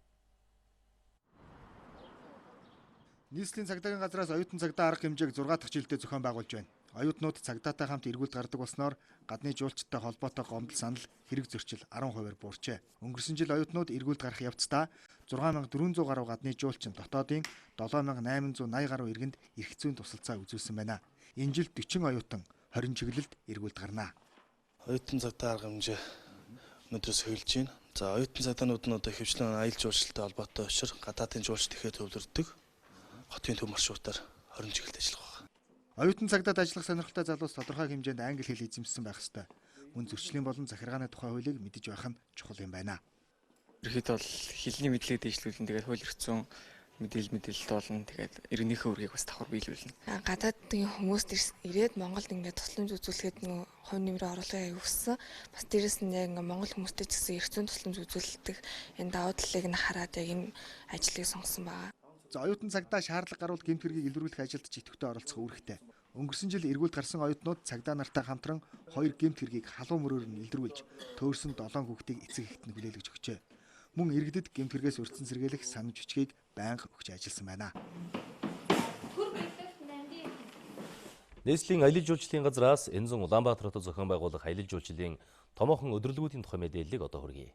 Нийслэлийн цагдаагийн газраас оюутан цагдаа арга хэмжээг 6 дахь жилдээ зохион байгуулж байна. Оюутнууд цагдаатай хамт эргүүлд гардаг болсноор гадны жуулчдтай холбоотой гомдол санал хэрэг зөрчил 10%-аар буурчээ. Өнгөрсөн жил оюутнууд эргүүлд гарах явцдаа 6400 гаруй гадны жуулчин дотоодын 7880 гаруй иргэнд эрх зүйн тусалцаа үзүүлсэн байна. Энэ жил 40 оюутан 20 чиглэлд эргүүлд гарнаа.
Оюутан цагдаа арга хэмжээ өнөөдрөөс эхэлж байна. За оюутан цаадаанууд нь одоо хөвчлэн аялал жуулчлалтай холбоотой учраас гадаадын жуулч ихэд төвлөрдөг. Хотын төв маршрутаар 20 чиглэлд ажиллах байна.
Оюутан цагдаад ажиллах сонирхолтой залуус тодорхой хэмжээнд англи хэл эзэмшсэн байх ёстой. Мөн зөрчлийн болон захиргааны тухай хуулийг мэдэж байх нь чухал юм байна.
Ерхэд бол хэлний мэдлэг дэвшлүүлэн тэгээд хууль эрх зүйн мэдээлэлт болно. Тэгээд иргэнийхээ үргийг бас давхар биелүүлнэ.
Гадаадын хүмүүст ирээд Монголд ингээд тусламж үзүүлэхэд нөгөө хувь нэмрээ оруулахыг аюулгүйсэн. Бас дээрэс нь яг ингээд монгол хүмүүстэй ч гэсэн эрх зүйн тусламж үзүүлдэг энэ давуу талыг нь хараад яг энэ ажлыг сонгосон байгаа.
За оюутан цагдаа шаардлага гарвал гэмт хэргийг илрүүлэх ажилд ч идэвхтэй оролцох үүрэгтэй. Өнгөрсөн жил эргүүлд гарсан оюутнууд цагдаа нартай хамтран 2 гэмт хэргийг халуун мөрөөр нь илрүүлж төөрсөн 7 хүүхдийг эцэг эхэд нь хүлээлгэж өгчээ. Мөн иргэдэд гэмт хэрэгээс урьдчилан сэргийлэх санамж бичгийг байнга өгч ажилласан байна.
Нийслэлийн аялал жуулчлалын газраас Энзэн Улаанбаатар хотод зохион байгуулах аялал жуулчлалын томоохон өдрөлгүүдийн тухай мэдээллийг одоо хүргэе.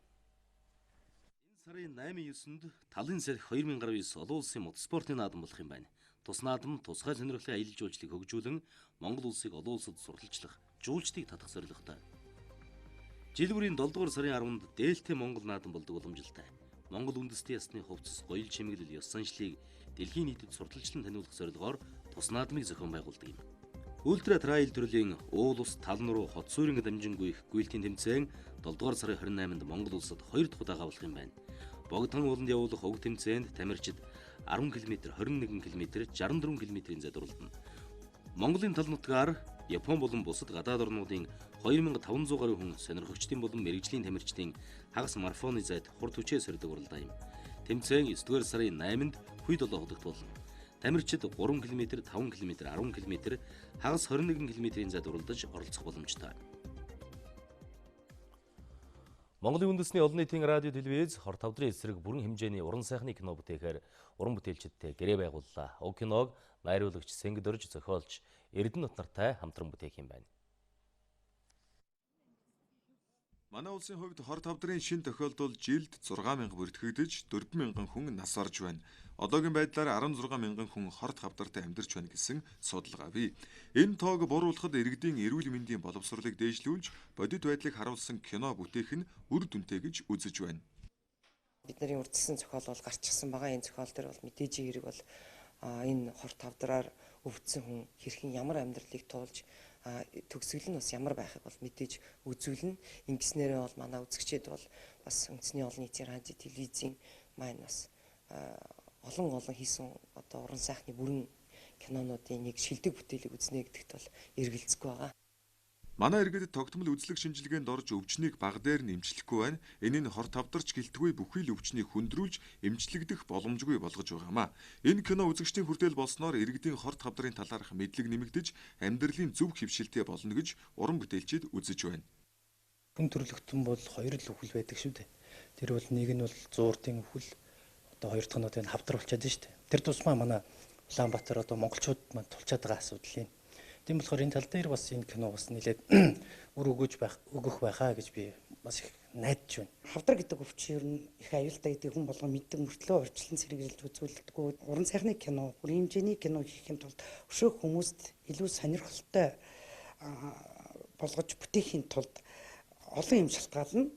Сарын 8-9-нд талын сарх 2019 олон улсын мотоспортын наадам болох юм байна. Тус наадам тусгай сонирхлын аялал жуулчлалыг хөгжүүлэн Монгол улсыг олон улсад сурталчлах жуулчдыг татах зорилготой. Жилбүрийн 7 дугаар сарын 10-нд Дээлтэй Монгол наадам болдог уламжилтай. Монгол үндэстэн ясны хувцас, гоёл чимэглэл, ёс заншлыг дэлхийн нийтэд сурталчлан таниулах зорилгоор тус наадмыг зохион байгуулдаг юм. Ультра трайл төрлийн уул ус талан руу хот суурин дамжингүй их гүйлтийн тэмцээн 7 дугаар сарын 28-нд Монгол улсад 2 дахь удаа гавлах юм байна. Богдхан ууланд явуулах уг тэмцээнд Тамирчид 10 км, 21 км, 64 км-ийн зайд уралдана. Монголын тал нутгаар Япон болон бусад гадаад орнуудын 2500 гаруй хүн сонирхогчдын болон мэрэгжлийн тамирчдын хагас марафоны зайд хурд хүчээ сордог уралдаан юм. Тэмцээн 9 дугаар сарын 8-нд Хүйд олон хотод болно. Тамирчид 3 км, 5 км, 10 км, хагас 21 км-ийн зайд уралдаж оролцох боломжтой. Монголын үндэсний олон нийтийн радио телевиз 25 дарын эсрэг бүрэн хэмжээний уран сайхны кино бүтээхээр уран бүтээлчдтэй гэрээ байгууллаа. Уг киног найруулагч Сэнгид Орж зохиолч Эрдэнэт нартай хамтран бүтээх юм байна.
Манай улсын хувьд 25 дарын шин тохиолдол жилд 6000 бүртгэгдэж 4000 хүн нас орж байна. Одоогийн байдлаар 16000 хүн хорт хавдартай амьдарч байна гэсэн судалгаа бий. Энэ тоог бууруулахад иргэдийн эрүүл мэндийн боловсролыг дээшлүүлж бодит байдлыг харуулсан кино бүтээх нь үр дүнтэй гэж үзэж байна.
Бидний урдсан зохиол бол гарчихсан байгаа. Энэ зохиол дээр бол мэдээж хэрэг бол энэ хорт хавдраар өвдсөн хүн хэрхэн ямар амьдралыг туулж төгсгөл нь бас ямар байхыг бол мэдээж үзүүлнэ. Ингэснээрээ бол манай үзэгчид бол бас үндэсний олон нийтийн радио телевизийн маань бас олон хийсэн одоо уран сайхны бүрэн кинонуудын нэг шилдэг бүтээлийг үзнэ гэдэгт бол эргэлзэхгүй байгаа.
Манай иргэд тогтмол үзлэг шинжилгээнд орж өвчнийг баг дээр нь эмчлэхгүй байна. Энэ нь хорт хавдарч гэлтгүй бүхий л өвчнийг хүндрүүлж эмчлэгдэх боломжгүй болгож байгаамаа. Энэ кино үзэгчдийн хүртэл болсноор иргэдийн хорт хавдрын талаарх мэдлэг нэмэгдэж амьдралын зөв хөвшилтэй болно гэж уран бүтээлчид үзэж байна.
Хүн төрлөختөн бол хоёр л өвхөл байдаг шүү дээ. Тэр бол нэг нь бол зууртын өвхөл, одоо хоёр дахь нь одоо хавдар болчиход байна шүү дээ. Тэр тусмаа манай Улаанбаатар одоо монголчууд маань тулчаад байгаа асуудал юм. Тийм болохоор энэ тал дээр бас энэ кино бас нэлээд үр өгөх байхаа гэж би бас их найдаж байна.
Хавдар гэдэг өвч ер нь их аюултай гэдэг хүн болгон мэддэг мөртлөө урьдчилан сэргийлж үзүүлдэггүй. Уран сайхны кино, бүрэн хэмжээний кино хийх юм тулд өшөөх хүмүүст илүү сонирхолтой болгож бүтээхийн тулд олон юм шалтгаална.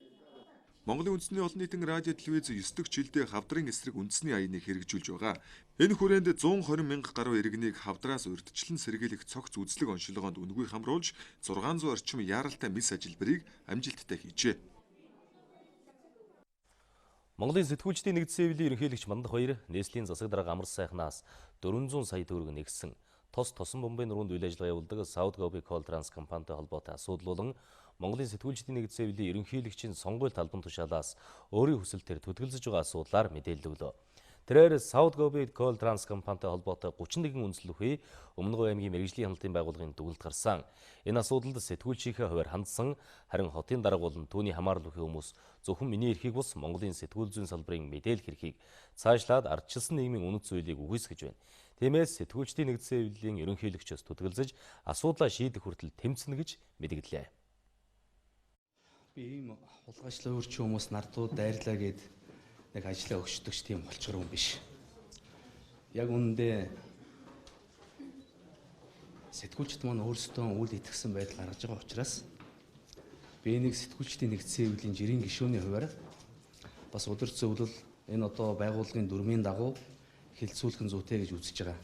Монголын үндэсний олон нийтийн радио телевиз 9 дахь жилдээ хавдрын эсрэг үндэсний аяныг хэрэгжүүлж байгаа. Энэ хүрээнд 120 мянга гаруй иргэнийг хавдраас урьдчилан сэргийлэх цогц үзлэг онцлогоонд үнгүй хамруулж 600 орчим яаралтай мис ажилбарыг амжилттай хийжээ.
Монголын сэтгүүлчдийн нэгдсэн хэвлэлийн ерөнхийлөгч Мандах баяр нийслэлийн засаг дарга амар сайхнаас 400 сая төгрөг нэгсэн тосон бомбын нуруунд үйл ажиллагаа явуулдаг South Gobi Coal Trans компанитай холбоотой асуудал болон Монголын сэтгүүлчдийн нэгдсэн хэвлэлийн ерөнхийлөгчийн сонгуульт албан тушаалаас өөрийн хүсэлтээр төтгөлзөж байгаа асуудлаар мэдээлэл өглөө. Тэрээр South Gobid Coal Trans компанитай холбоотой 31 үндэслэл үхий Өмнөговь аймгийн мэргэжлийн хяналтын байгууллагын дүгнэлт гарсан. Энэ асуудалд сэтгүүлчийнхээ хувьар хандсан, харин хотын дарга болон түүний хамаарал бүхий хүмүүс зөвхөн миний эрхийг бус Монголын сэтгүүл зүйн салбарын мэдээлэх эрхийг цаашлаад ардчилсан нийгмийн үнэт зүйлийг үгүйсгэж байна. Тиймээс сэтгүүлчдийн нэгдсэн хэвлэлийн ерөнхийлөгчөөс түтгэлзэж асуудлаа шийдэх хүртэл тэмцэнэ гэж мэдгдлээ.
Би ийм хулгайчлаа өрчин хүмүүс нардууд дайрлаа гэд нэг ажиллаа өгчдөгч тийм болчгор юм биш. Яг үүндээ сэтгүүлчд маань өөрсдөө үйл итгэсэн байдал гаргаж байгаа учраас би нэг сэтгүүлчдийн нэгдсэн хэвлэлийн жирийн гишүүний хувьар бас удирд зөвлөл энэ одоо байгууллагын дүрмийн дагуу хилцүүлэх нь зүйтэй гэж үзэж байгаа.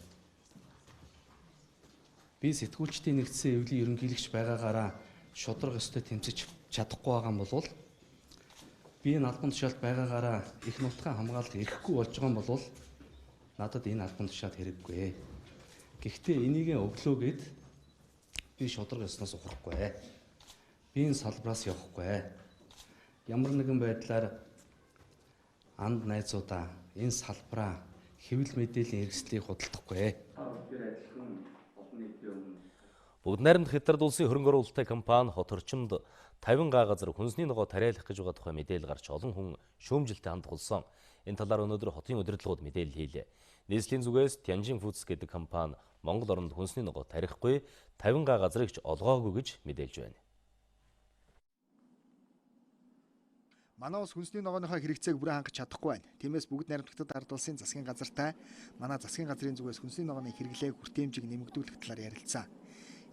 Би сэтгүүлчдийн нэгдсэн хэвлэлийн ерөнхийлөгч байгаагаараа шудраг ёстой тэмцэж чадахгүй байгаа юм бол би энэ албан тушаалд байгаагаараа их нутгаа хамгаалах эрхгүй болж байгаа юм бол надад энэ албан тушаал хэрэггүй. Гэхдээ энийг өглөөгээд би шудраг ёсноос ухрахгүй. Би энэ салбраас явахгүй. Ямар нэгэн байдлаар анд найзуудаа энэ салбараа хэвлэл мэдээллийн хэрэгслийг худалдахгүй.
Бүгд найрамдах Хятад улсын хөрөнгө оруулалттай компани хот орчимд 50 га газар хүнсний ногоо тариалах гэж байгаа тухай мэдээлэл гарч олон хүн шүүмжилтэд хандах болсон. Энэ талаар өнөөдөр хотын удирдлагууд мэдээлэл хийлээ. Нийслэлийн зүгээс Tianjin Foods гэдэг компани Монгол оронд хүнсний ногоо тарихгүй 50 га газрыг ч олгоогүй гэж мэдээлж байна.
Манай улс хүнсний ногооныхоо хэрэгцээг бүрэн хангаж чадахгүй байна. Тиймээс бүгд найрамдагтад ард улсын засгийн газартай манай засгийн газрын зүгээс хүнсний ногооны хэрэглээг хүртээмжийг нэмэгдүүлэх талаар ярилцсан.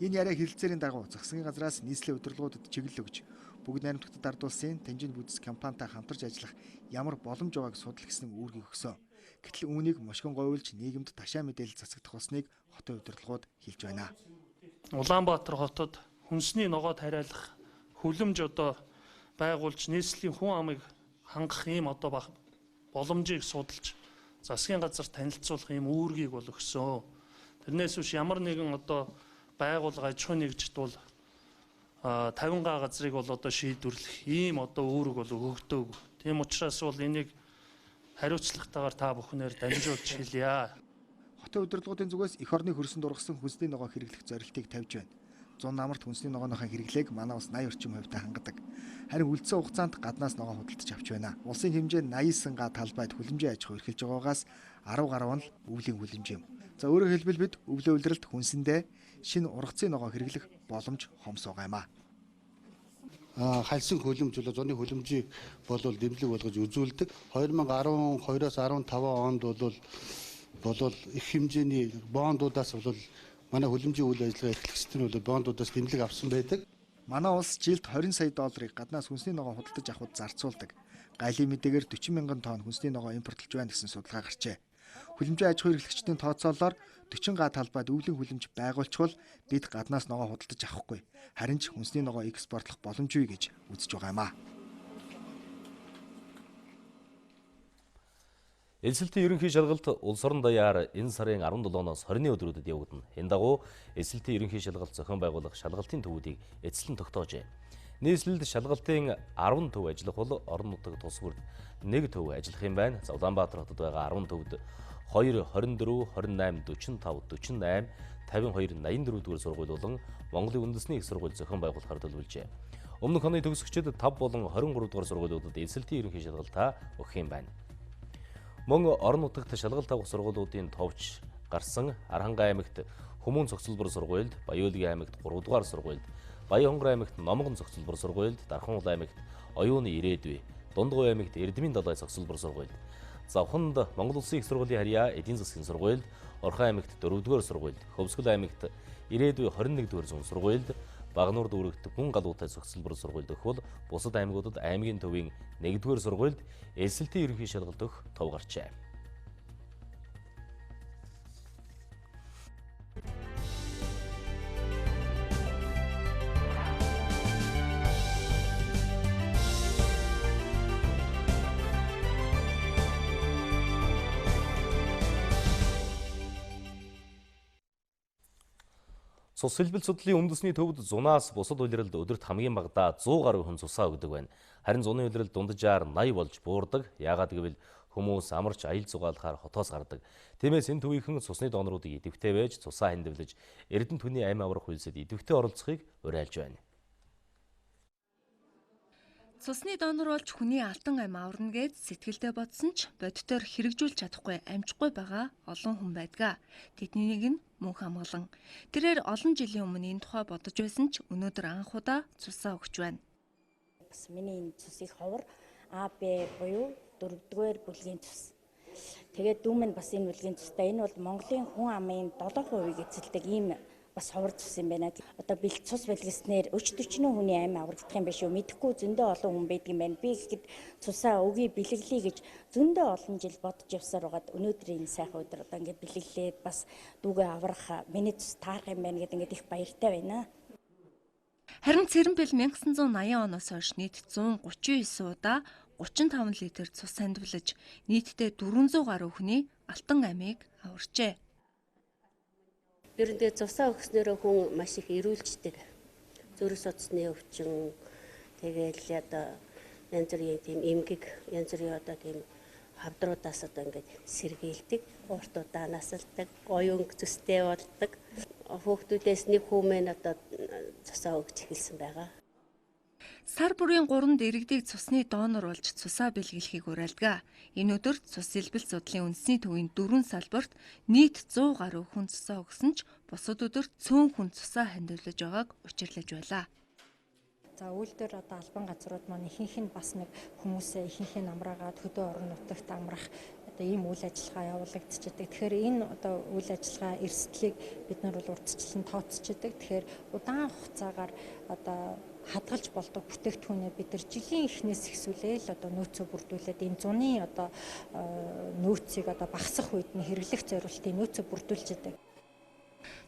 Энэ яриа хэлэлцээрийн дагуу засгийн газраас нийслэлийн удирдлагуудад чиглэл өгж бүгд найрамдагтад ард улсын Tianjin Foods компанитай хамтарч ажиллах ямар боломж байгааг судал гэсэн үүргийг өгсөн. Гэтэл үүнийг мошгон говьлж нийгэмд ташаа мэдээлэл засагдах болсныг хотын удирдлагууд хэлж байна.
Улаанбаатар хотод хүнсний ногоо тариалах хүлэмж одоо байгуулж нийслэлийн хүн амыг хангах ийм одоо боломжийг судалж засгийн газар танилцуулах ийм үүргийг бол өгсөн. Тэрнээс биш ямар нэгэн одоо байгууллага аж ахуйн нэгжид бол 50 га газрыг бол одоо шийдвэрлэх ийм одоо үүрэг бол өгөгдөөг. Тийм учраас бол энийг хариуцлагатайгаар та бүхнээр дамжуулж хэлье.
Хотын удирдлагуудын зүгээс эх орны хөрсөнд ургасан хүнсний ногоо хэрэглэх зорилтыг тавьж байна. 100 намарт хүнсний ногооныхоо хэрэглээг манай улс 80 орчим хувьтай хангадаг. Харин үлдсэн хугацаанд гаднаас ногоо худалдаж авч байна. Улсын хэмжээнд 89 га талбайд хүлэмжийн аж ахуй эрхэлж байгаагаас 10 гаруй нь өвлийн хүлэмж юм. За өөрөөр хэлбэл бид өвлөө улиралд хүнсэндээ шинэ ургацын ногоо хэрэглэх боломж хомсоо гаймаа.
Хальсан хөлөмж бол зуны хөлөмжийг болвол дэмжлэг болгож үзүүлдэг. 2012-оос 15 онд бол их хэмжээний бондуудаас бол манай хөлөмжийн үйл ажиллагаа эрхлэгчдийн бол бондуудаас дэмжлэг авсан байдаг.
Манай улс жилд 20 сая долларыг гаднаас хүнсний ногоо худалдаж авахд зарцуулдаг. Гайлын мэдээгээр 40 мянган тонн хүнсний ногоо импортлж байна гэсэн судалгаа гарчээ. Хүлэмжийн аж ахуй эрхлэгчдийн тооцоолоор 40 га талбайд өвлийн хүлэмж байгуулчвал бид гаднаас ногоо худалдаж авахгүй. Харин ч хүнсний ногоо экспортлох боломжгүй гэж үзэж байгаа юм аа.
Эсэлтийн ерөнхий шалгалт улс орон даяар энэ сарын 17-оос 20-ны өдрүүдэд явагдана. Энэ дагуу эсэлтийн ерөнхий шалгалт зохион байгуулах шалгалтын төвүүдийг эцэслэн тогтоожээ. Нийслэлд шалгалтын 10 төв ажиллах бол орон нутаг тус бүрд 1 төв ажиллах юм байна. За Улаанбаатар хотод байгаа 10 төвд 2, 24, 28, 45, 48, 52, 84 дугаар сургууль болон Монголын үндэсний их сургууль зохион байгуулахаар төлөвлөжээ. Өмнөх оны төгсөгчид 5 болон 23 дугаар сургуулиудад эсэлтийн ерөнхий шалгалтаа өгөх юм байна. Мөн орон нутагт шалгалт авах сургуулиудын товч гарсан Аранхай аймагт Хүмүүн цогцлбор сургуульд, Баяуулгийн аймагт 3 дугаар сургуульд, Баянгор аймагт Номгон цогцлбор сургуульд, Дархан аймагт Оюуны Ирээдүй, Дундгой аймагт Эрдмийн далай цогцлбор сургуульд, Завханд Монгол Улсын их сургуулийн харьяа эдийн засгийн сургуульд, Орхон аймагт 4 дугаар сургуульд, Хөвсгөл аймагт Ирээдүй 21 дугаар зүүн сургуульд, Багнуур дүүрэгт Гүн галуутай цогцлбор сургуульд өгвөл бусад аймагуудад аймгийн төвийн 1 дугаар сургуульд эсэлтийн ерөнхий шалгалт өгөх тов гарчээ. Цус хэлбэл судлалын үндэсний төвд зунаас бусад улиралд өдөрт хамгийн багадаа 100 гаруй хүн цусаа өгдөг байна. Харин зуны улирал дунджаар 80 болж буурдаг. Яагаад гэвэл Хүмүүс амарч аял зугаалахаар хотоос гардаг. Тиймээс энэ төвийнхэн цусны доноруудыг идэвхтэй байж цусаа хандивлаж Эрдэнэ түүний амь аврах үйлсэд идэвхтэй оролцохыг уриалж байна.
Цусны донор болж хүний алтан амь аварна гэж сэтгэлдээ бодсон ч бодитоор хэрэгжүүлж чадахгүй амжихгүй байгаа олон хүн байдаг. Тэднийг нь мөн хамгаалan. Тэрээр олон жилийн өмнө энэ тухай бодож байсан ч өнөөдөр анх удаа цусаа өгч байна.
Бас миний энэ цусыг ховор АБ буюу 4-р бүлгийн цус. Тэгээд дүүм нь бас энэ бүлгийн цустай. Энэ бол Монголын хүн амын 7% эзэлдэг ийм бас ховор цус юм байна. Одоо бэлт цус бэлгэснээр 40-40 хүний амь аврагдах юм биш үү? Мэдэхгүй зөндөө олон хүн байдаг юм байна. Би ихэд цусаа өгье бэлгэлье гэж зөндөө олон жил бодож явсаар байгаад өнөөдөр энэ сайхан өдөр одоо ингээд бэлгэлээд бас дүүгээ аврах миний цус таарах юм байна гэдэг ингээд их баяртай байна.
Харин Цэрэнбэл 1980 оноос хойш нийт 139 удаа 35 литр цус сандвлаж нийтдээ 400 гаруй хүний алтан амийг аварчээ.
Ер нь тэгээ цусаа өгснөөр хүн маш их эрүүлждэг. Зүрх судасны өвчин тэгээл одоо янз бүрийн тийм эмгэг янз бүрийн одоо тийм хавдруудаас одоо ингээд сэргийлдэг, ууртуудаа насалдаг, оюун зүстэй болдог. Хүүхдүүдээс нэг хүмэн одоо цусаа өгч эхэлсэн байгаа.
Сар бүрийн 3 иргэдийг цусны донор болж цусаа бэлгэлэхийг уриалдаг. Энэ өдөр цус сэлбэл судлалын үндэсний төвийн 4 салбарт нийт 100 гаруй хүн цусаа өгсөн ч бусад өдөрт цөөн хүн цусаа хандивлаж байгааг учирлаж байлаа.
За үйлдвэр одоо албан газрууд маань ихэнх нь бас нэг хүмүүсээ ихэнх нь амраагаад хөдөө орон нутагт амрах одоо ийм үйл ажиллагаа явуулагдчихдаг. Тэгэхээр энэ одоо үйл ажиллагаа эрсдлийг бид нар бол урьдчилан тооцчихдаг. Тэгэхээр удаан хугацаагаар одоо хадгалж болдог бүтээгдэхүүнээ бид нар жилийн эхнээс эхсүүлээл одоо нөөцөө бүрдүүлээд энэ зуны одоо нөөцийг одоо багасгах үед нь хэрэглэх зорилтын нөөцөө бүрдүүлж байдаг.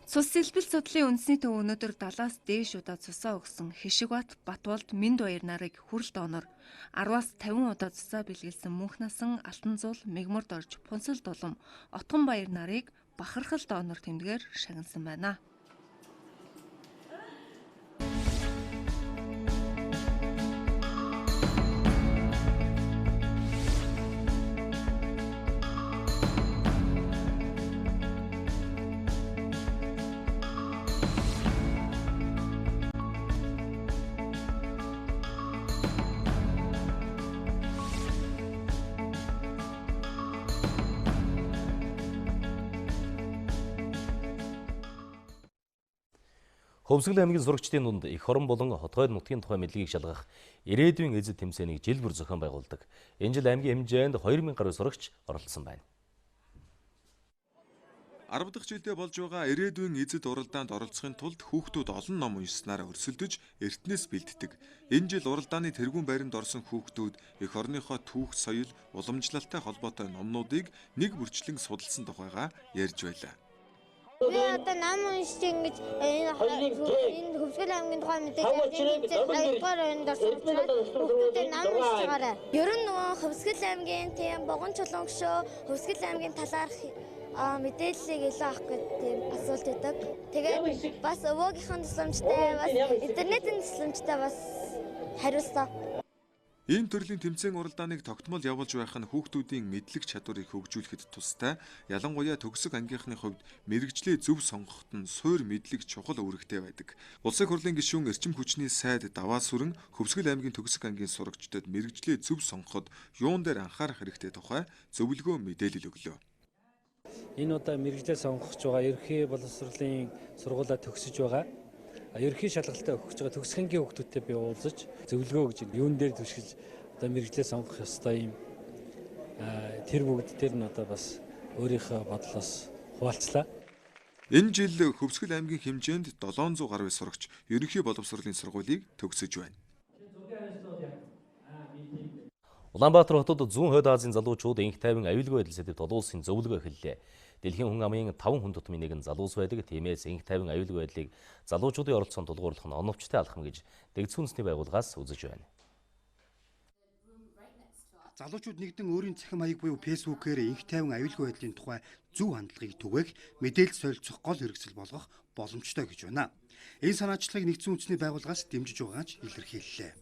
Цус сэлбэл судлалын үндэсний төв өнөөдөр 70-аас дээш удаа цусаа өгсөн Хишигбат, Батболд, Минд баяр нарыг хүрл донор, 10-аас 50 удаа цусаа бэлгэлсэн Мөнх насан, Алтанзуул, Мегмурд орж, Пунсал дулам, Отгон баяр нарыг бахархал донор тэмдгээр шагнасан байна.
Хөвсгөл аймгийн сурагчдын дунд их хорон болон хотгойд нутгийн тухай мэдлэгийг шалгах ирээдүйн эзэд тэмцээнийг жил бүр зохион байгуулдаг. Энэ жил аймгийн хэмжээнд 2000 гаруй сурагч оролцсон байна.
10 дахь жилдээ болж байгаа ирээдүйн эзэд уралдаанд оролцохын тулд хүүхдүүд олон ном уншсанаар өрсөлдөж эртнээс бэлддэг. Энэ жил уралдааны тэргүүн байранд орсон хүүхдүүд их орныхоо түүх соёл, уламжлалтай холбоотой номнуудыг нэг бүрчлэн судалсан тухайга ярьж байлаа.
Би одоо ном уншиж ингэж энэ Хөвсгөл аймгийн тухай мэдээллийн 2-р байранд орсон учраас хүүхдүүдэд ном уншиж байгаарай. Ер нь нөгөө Хөвсгөл аймгийн тийм богон чулууншөө Хөвсгөл аймгийн талаарх мэдээллийг илүү авах гэдэг тийм асуулт өгдөг. Тэгээд бас өвөөгийнхэн тусламжтай бас интернетийн тусламжтай бас хариулсан.
Энэ төрлийн тэмцээн уралдааныг тогтмол явуулж байх нь хүүхдүүдийн мэдлэг чадварыг хөгжүүлэхэд тустай. Ялангуяа төгсөг ангийнхны хувьд мэрэгжлээ зөв сонгоход нь суур мэдлэг чухал үүрэгтэй байдаг. Улсын хурлын гишүүн эрчим хүчний сайд Даваа Сүрэн Хөвсгөл аймгийн төгсөг ангийн сурагчдад мэрэгжлээ зөв сонгоход юун дээр анхаарах хэрэгтэй тухай зөвлөгөө мэдээлэл өглөө.
Энэ удаа мэрэгжлээ сонгож байгаа ерхий боловсролын сургуулаа төгсөж байгаа. Ерхий шалгалтаа өгч байгаа төгсгөнгийн хүүхдүүдтэй би уулзаж зөвлөгөө гэж юун дээр түшиж одоо мэрэгжлээ сонгох ёстой юм. Тэр бүгд дээр нь одоо бас өөрийнхөө бодлоос хуваалцлаа.
Энэ жил Хөвсгөл аймгийн хэмжээнд 700 гаруй сурагч ерөнхий боловсролын сургуулийг төгсөж байна.
Улаанбаатар хотод зүүн хойд Азийн залуучууд энх тайван аюулгүй байдал сэдэвт олон улсын зөвлөгөө эхэллээ. Дэлхийн хүн амын 5 хүн тутмын нэг нь залуус байдаг. Тиймээс энх тайван аюулгүй байдлыг залуучуудын оролцоонд тулгуурлах нь оновчтой алхам гэж Дэгдсэн үндэсний байгууллагаас үзэж байна.
Залуучууд нэгдэн өөрийн цахим маяг буюу фэйсбүүкээр энх тайван аюулгүй байдлын тухай зөв хандлагыг түгээх, мэдээлэл солилцох гол хэрэгсэл болгох боломжтой гэж байна. Энэ санаачлагыг Дэгдсэн үндэсний байгууллагаас дэмжиж байгаач илэрхийллээ.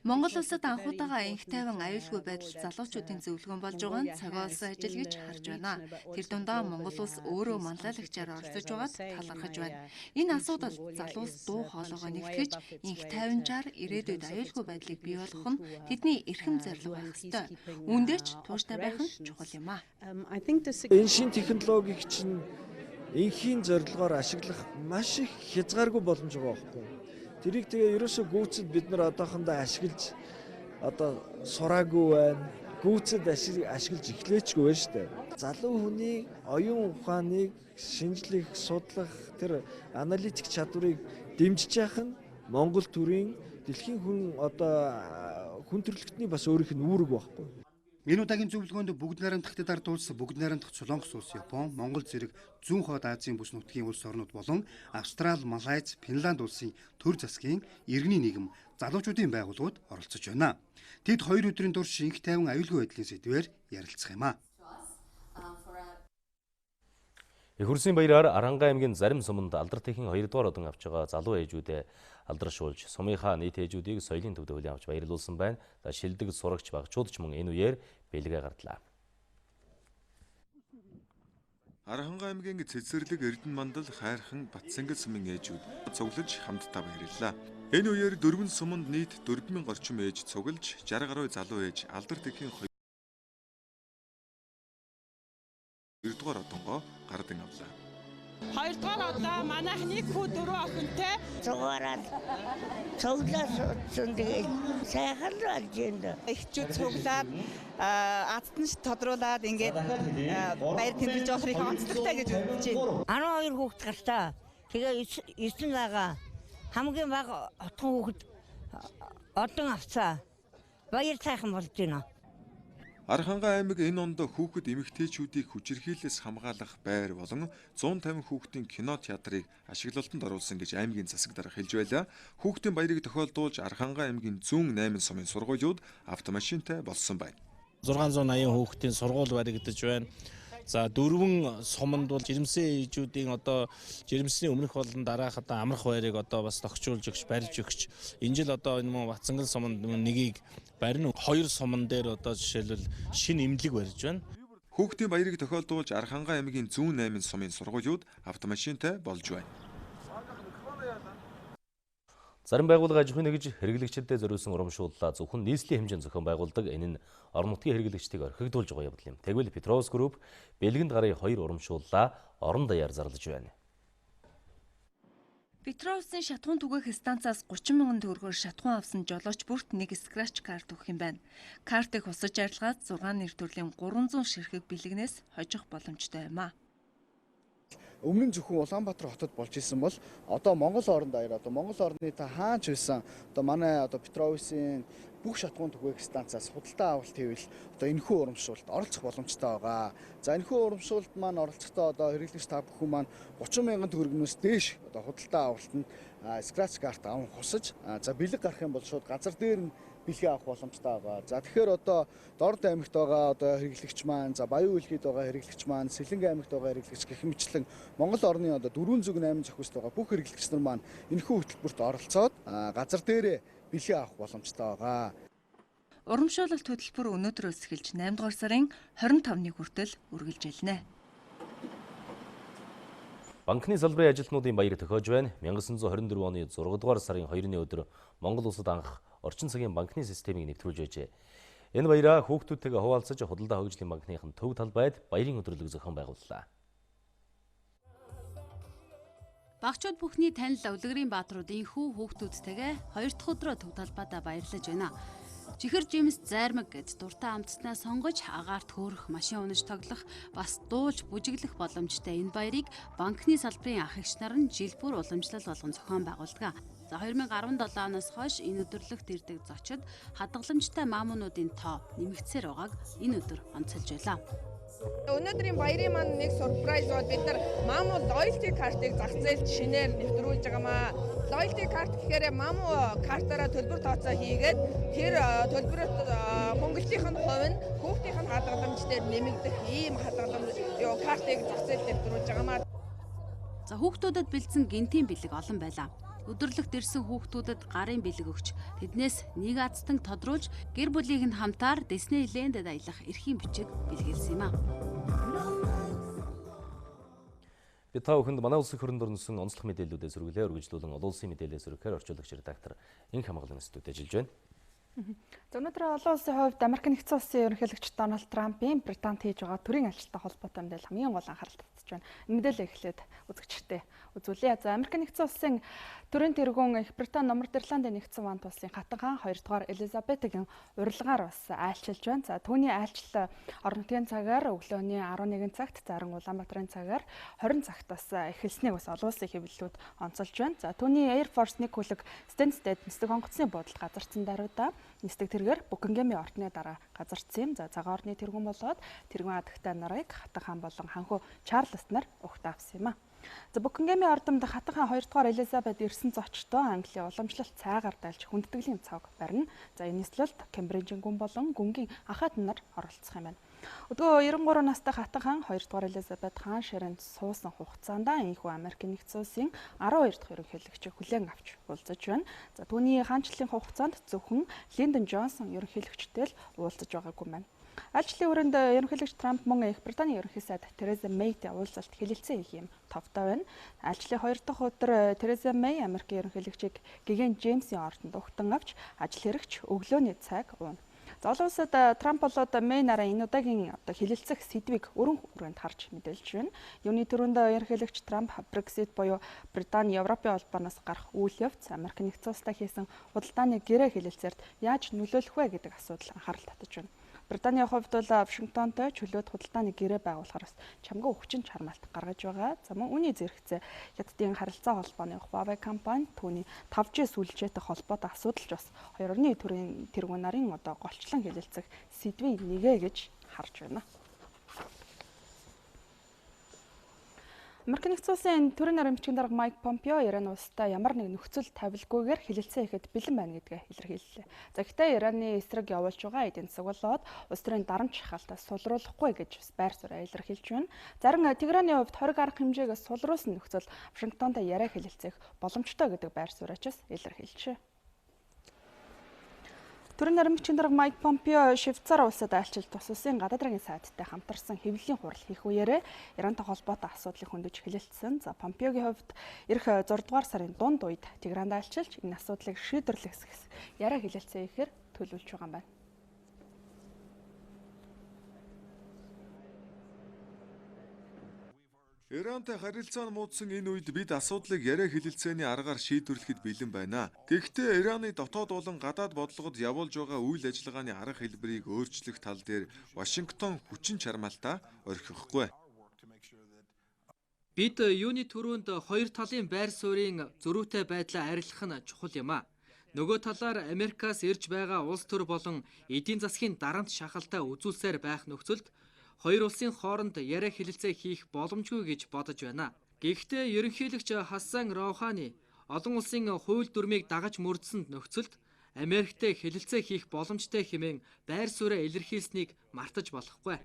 Монгол улсад анхудаага инх тайван аюулгүй байдал залуучуудын зөвлөгөөн болж байгаа нь цагийн улсын ажил гэж харж байна. Тэр дундаа Монгол улс өөрөө манлайлагчаар оролцож байгаад талархаж байна. Энэ асуудал залуус дуу хоолойгоо нэгтгэж инх тайванчаар ирээдүйд аюулгүй байдлыг бий болгох нь тэдний эрхэм зорилго байх ёстой. Үүндээ ч тууштай байх нь чухал юм аа.
Энэ шин технологиг чинь инхийн зорилгоор ашиглах маш их хязгааргүй боломж байгаа байхгүй. Тэрийг тэгээ ерөөсөө гүйцэд бид нар одоохондоо ашиглаж сураагүй байна. Гүйцэд ашиглаж эхлэечгүй байна шүү дээ. Залуу хүний оюун ухааныг шинжлэх, судлах тэр аналитик чадварыг дэмжиж яах нь Монгол төрийн дэлхийн хүн төрөлхтний бас өөрийнх нь үүрэг байхгүй.
Энэ удаагийн зөвлөгөөнд бүгд найрамдахад ард улс, бүгд найрамдах Солонгос улс, Япон, Монгол зэрэг зүүн хойд Азийн бүс нутгийн улс орнууд болон Австрали, Малайз, Финланд улсын төр засгийн иргэний нийгэм залуучуудын байгууллагууд оролцож байна. Тэд 2 өдрийн турш инх тайван аюулгүй байдлын сэдвээр ярилцах юм аа.
Их Хурсын баяраар Аранга аймгийн зарим суманд алдартай 2 дугаар одон авч байгаа залуу ээжүүдээ алдаршуулж, сумынхаа нийт ээжүүдийг соёлын төвд хүлээн авч баярлуулсан байна. За шилдэг сурагч багчууд ч мөн энэ үеэр бэлгээ гардлаа.
Аранга аймгийн цэцэрлэг Эрдэнэ мандал хайрхан Батсангал сумын ээжүүд цуглаж хамтдаа баярлалаа. Энэ үеэр 4 суманд нийт 4000 орчим ээж цуглаж 60 гаруй залуу ээж алдартай 2 дугаар одонгоо гардан авлаа.
2 дугаар одоо манайх нэг хүү 4 охинтой
цугаараад цуглаад тэгээд сайхан болж байна.
Эхчүүд цуглаад азтан тодруулаад ингээд баяр тэмдэглэж явах их онцлогтой гэж үзэж байна.
12 хүүхэд гартаа. Тэгээ 9 байгаа. Хамгийн бага отхон хүүхэд одон авцаа. Баяр сайхан болж байна.
Аранга аймаг энэ онд хүүхэд эмэгтэйчүүдийг хүчирхийллээс хамгаалах байр болон 150 хүүхдийн кино театрыг ашиглалтанд оруулсан гэж аймгийн засаг дарга хэлж байлаа. Хүүхдийн баярыг тохиолдуулж Аранга аймгийн зүүн 8 сумын сургуулиуд автомашинтай болсон байна.
680 хүүхдийн сургууль баригдаж байна. За 4 суманд бол жирэмсэн ээжүүдийн жирэмсний өмнөх болон дараах амрах байрыг бас тогтчулж өгч барьж өгч энэ жил энэ Батсангал суманд нэгийг барин 2 суман дээр жишээлбэл шинэ эмнэлэг барьж байна.
Хүүхдийн баярыг тохиолдуулж Аранга аймгийн зүүн 8 сумын сургуулиуд автомашинтай болж байна.
Зарим байгууллага аж ахуйн нэгж хэрэглэгчдэд зориулсан урамшууллаа зөвхөн нийслэлийн хэмжээнд зохион байгуулдаг. Энэ нь орон нутгийн хэрэглэгчдийг орхигдуулж байгаа явдал юм. Тэгвэл Петроус групп бэлгэнд гарын 2 урамшууллаа орон даяар зарлаж байна.
Петроусын шатхуун түгээх станцаас 30 мянган төгрөгөөр шатхуун авсан жолооч бүрт нэг скрач карт өгөх юм байна. Картыг хусаж арилгаад 6 нэр төрлийн 300 ширхэг бэлгнээс хожих боломжтой юм аа.
Өмнө нь зөвхөн Улаанбаатар хотод болж исэн бол одоо Монгол орон даяар Монгол орны та хаач байсан манай Петроусын бүх шатхуун түгээх станцаас худалдаа авалт хийвэл энэхүү урамшуулалт оролцох боломжтой байгаа. За энэхүү урамшуулалт маань оролцохдоо хэрэглэгч та бүхэн маань 30 мянган төгрөгнөөс дээш худалдаа авалтанд скрач карт аван хусаж бэлэг гарах юм бол шууд газар дээр нь бэлгээ авах боломжтой байгаа. За тэгэхээр Дорд аймагт байгаа хэрэглэгч маань, Баян үлгийд байгаа хэрэглэгч маань, Сэлэнгэ аймагт байгаа хэрэглэгч гэх мэтлэн Монгол орны 408 зохиост байгаа бүх хэрэглэгч нар маань энэхүү хөтөлбөрт оролцоод газар дээрээ бэлгээ авах боломжтой байгаа.
Урамшуулалт хөтөлбөр өнөөдрөөс эхэлж 8 дугаар сарын 25-ны хүртэл үргэлжилнэ.
Банкны салбарын ажилтнуудын баяр тохиож байна. 1924 оны 6 дугаар сарын 2-ны өдөр Монгол улсад анх орчин цагийн банкны системийг нэвтрүүлж байжээ. Энэ баяраа хүүхдүүдтэйгээ хуваалцаж худалдаа хөгжлийн банкныхын төв талбайд баярын өдрөлөг зохион байгууллаа.
Багчууд бүхний танил Өвлөгрийн баатруудын хүүхдүүдтэйгээ 2 дахь өдрөө төв талбайдаа баярлаж байна. Чихэр жимс зайрмаг гэж дуртай амтснаа сонгож агаарт хөөрөх, машин унаж тоглох, бас дуулж бүжиглэх боломжтой энэ баярыг банкны салбарын ах эгч нар нь жил бүр уламжлал болгон зохион байгуулдаг. За 2017 оноос хойш энэ өдөрлөгт ирдэг зочид хадгаламжтай маамуунуудын тоо нэмэгдсээр байгааг энэ өдөр онцолж байлаа.
Өнөөдрийн баярын маань нэг сюрприз бол бид нар Маму лоялти картыг зах зээлд шинээр нэвтрүүлж байгаамаа. Лоялти карт гэхээр Маму картаараа төлбөр тооцоо хийгээд тэр төлбөрөөр хөнгөлтийнх нь хувь нь хүүхдийнх нь хадгаламж дээр нэмэгдэх ийм хадгаламж картыг зах зээлд нэвтрүүлж байгаамаа.
За хүүхдүүдэд бэлдсэн гинтийн бэлэг олон байлаа. өдөрлөгт ирсэн хүүхдүүдэд гарын бэлэг өгч тэднээс нэг азтан тодруулж гэр бүлийг нь хамтаар Диснейлендэд аялах эрхийн бичиг бэлгэлсэн юм а.
Би та бүхэнд манай улсын хөрөнд орносон онцлог мэдээллүүдээ сөргөлөө өргөжлүүлэн олон улсын мэдээлэл сөргөхээр орчуулагч редактор Инх хамгааллын институт ажиллаж байна.
Өнөөдөр олон улсын хувьд Америк нэгдсэн улсын ерөнхийлөгч Дональд Трампын Британд хийж байгаа төрийн альчилтаа холбоотой мэдээлэл хамгийн гол анхаарал татж байна. Мэдээлэл эхлээд үзэгчтэй үзүүлье. За Америк нэгдсэн улсын төрийн тэргүүн Их Британи, Номерт Ирландын нэгдсэн вант улсын хатан хаан 2 дугаар Элизабетигийн урилгаар бас айлчилж байна. За түүний айлчлал орон нутгийн цагаар өглөөний 11 цагт, заран Улаанбаатарын цагаар 20 цагт бас эхэлснийг бас олон улсын хэвлэлүүд онцолж байна. За түүний Air Force 1 хүлэг Stansted нисдэг онгоцны буудалд газарсан даруйда нисдэг тэргээр Букингемийн ортны дараа газарсан юм. За цагаан орны тэргүүн болоод тэргүүн адагтай нарыг хатан хаан болон ханхүү Чарльз нар угт авсан юм а. За Букингемийн ордомд хатан хаан 2 дугаар Элизабет ирсэн зочдоо Английн уламжлалт цайгаар дайлж хүндэтгэлийн цавг барина. За энэ нислэлт Кембрижийн гүн болон гүнгийн ахад нар оролцох юм байна. Өдгөө 93 настай хатан хаан 2 дугаар Элизабет хаан ширэнд суусан хугацаанд энэхүү Америкийн нэгдсэн улсын 12 дахь ерөнхийлөгчийг хүлээн авч уулзаж байна. За түүний хаанчлалын хугацаанд зөвхөн Линдон Джонсон ерөнхийлөгчтэй л уулзаж байгаагүй байна. Альчлалын өрөөнд ерөнхийлөгч Трамп мөн Их Британий ерөнхий сайд Тереза Мэйтэй уулзалт хэлэлцээ хийх юм товтой байна. Альчлалын 2 дахь өдөр Тереза Мэй Америкийн ерөнхийлөгчийг гигэн Джеймсийн ордонд угтан авч ажил хэрэгч өглөөний цайг ууна. За олон улсад Трамп болоод Мэй нараа энэ удаагийн хэлэлцэх сэдвийг өрөн хүрээнд харж мэдээлж байна. Юуны түрүүнд ерөнхийлөгч Трамп Brexit буюу Британи Европын холбооноос гарах үйл явц Америк нэгдсэн улстай хийсэн худалдааны гэрээ хэлэлцээрт яаж нөлөөлөх вэ гэдэг асуудал анхаарал татаж байна. Британий хувьд бол Вашингтонтой чөлөөт худалдааны гэрээ байгуулахаар чамгаа өвчин чармаалт гаргаж байгаа. За мөн үүний зэрэгцээ Хятадын харилцаа холбооны Huawei компани түүний 5G сүлжээтэй холбоотой асуудалж бас хоёр орны төрийн тэргүүн нарын голчлон хэлэлцэх сэдвийн нэгэ гэж харж байна. Америк нэгдсэн улсын төрийн нарийн бичгийн дарга Майк Помпео Иран улстай ямар нэг нөхцөл тавилгүйгээр хэлэлцээ хийхэд бэлэн байна гэдгээ илэрхийллээ. За гэхдээ Ираны эсрэг явуулж байгаа эдийн засаг болоод улс төрийн дарамт шахалтаа сулруулахгүй гэж байр сууриа илэрхийлж байна. Зарим Тегераны хувьд хориг арга хэмжээгээс сулруулсан нөхцөл Вашингтонтой яриа хэлэлцэх боломжтой гэдэг байр сууриач илэрхийлжээ. Төрийн нарийн бичгийн дарга Майк Помпео Швейцар улсад айлчилж тус улсын гадаад харгийн сайдтай хамтарсан хэвлэлийн хурал хийх үеэрээ Ирантай холбоотой асуудлыг хөндөж хэлэлцсэн. За Помпеогийн хувьд эх 6 дугаар сарын дунд үед Тегеранд айлчилж энэ асуудлыг шийдвэрлэх яриа хэлэлцээ ихээр төлөвлөж байгаа юм байна.
Ирантай харилцаа нь муудсан энэ үед бид асуудлыг яриа хэлэлцээний аргаар шийдвэрлэхэд бэлэн байна. Гэхдээ Ираны дотоод болон гадаад бодлогод явуулж байгаа үйл ажиллагааны арга хэлбэрийг өөрчлөх тал дээр Вашингтон хүчин чармаалтаа орхихгүй.
Бид юуны түрүүнд хоёр талын байр суурийн зөрүүтэй байдлаа арилгах нь чухал юм а. Нөгөө талаар Америкаас ирж байгаа улс төр болон эдийн засгийн дарамт шахалтаа үзүүлсээр байх нөхцөлд хоёр улсын хооронд яриа хэлэлцээ хийх боломжгүй гэж бодож байна. Гэхдээ ерөнхийлөгч Хасан Роухани олон улсын хууль дүрмийг дагаж мөрдсөн нөхцөлд Америктэй хэлэлцээ хийх боломжтой хэмээн байр сууриа илэрхийлсэнийг мартаж болохгүй.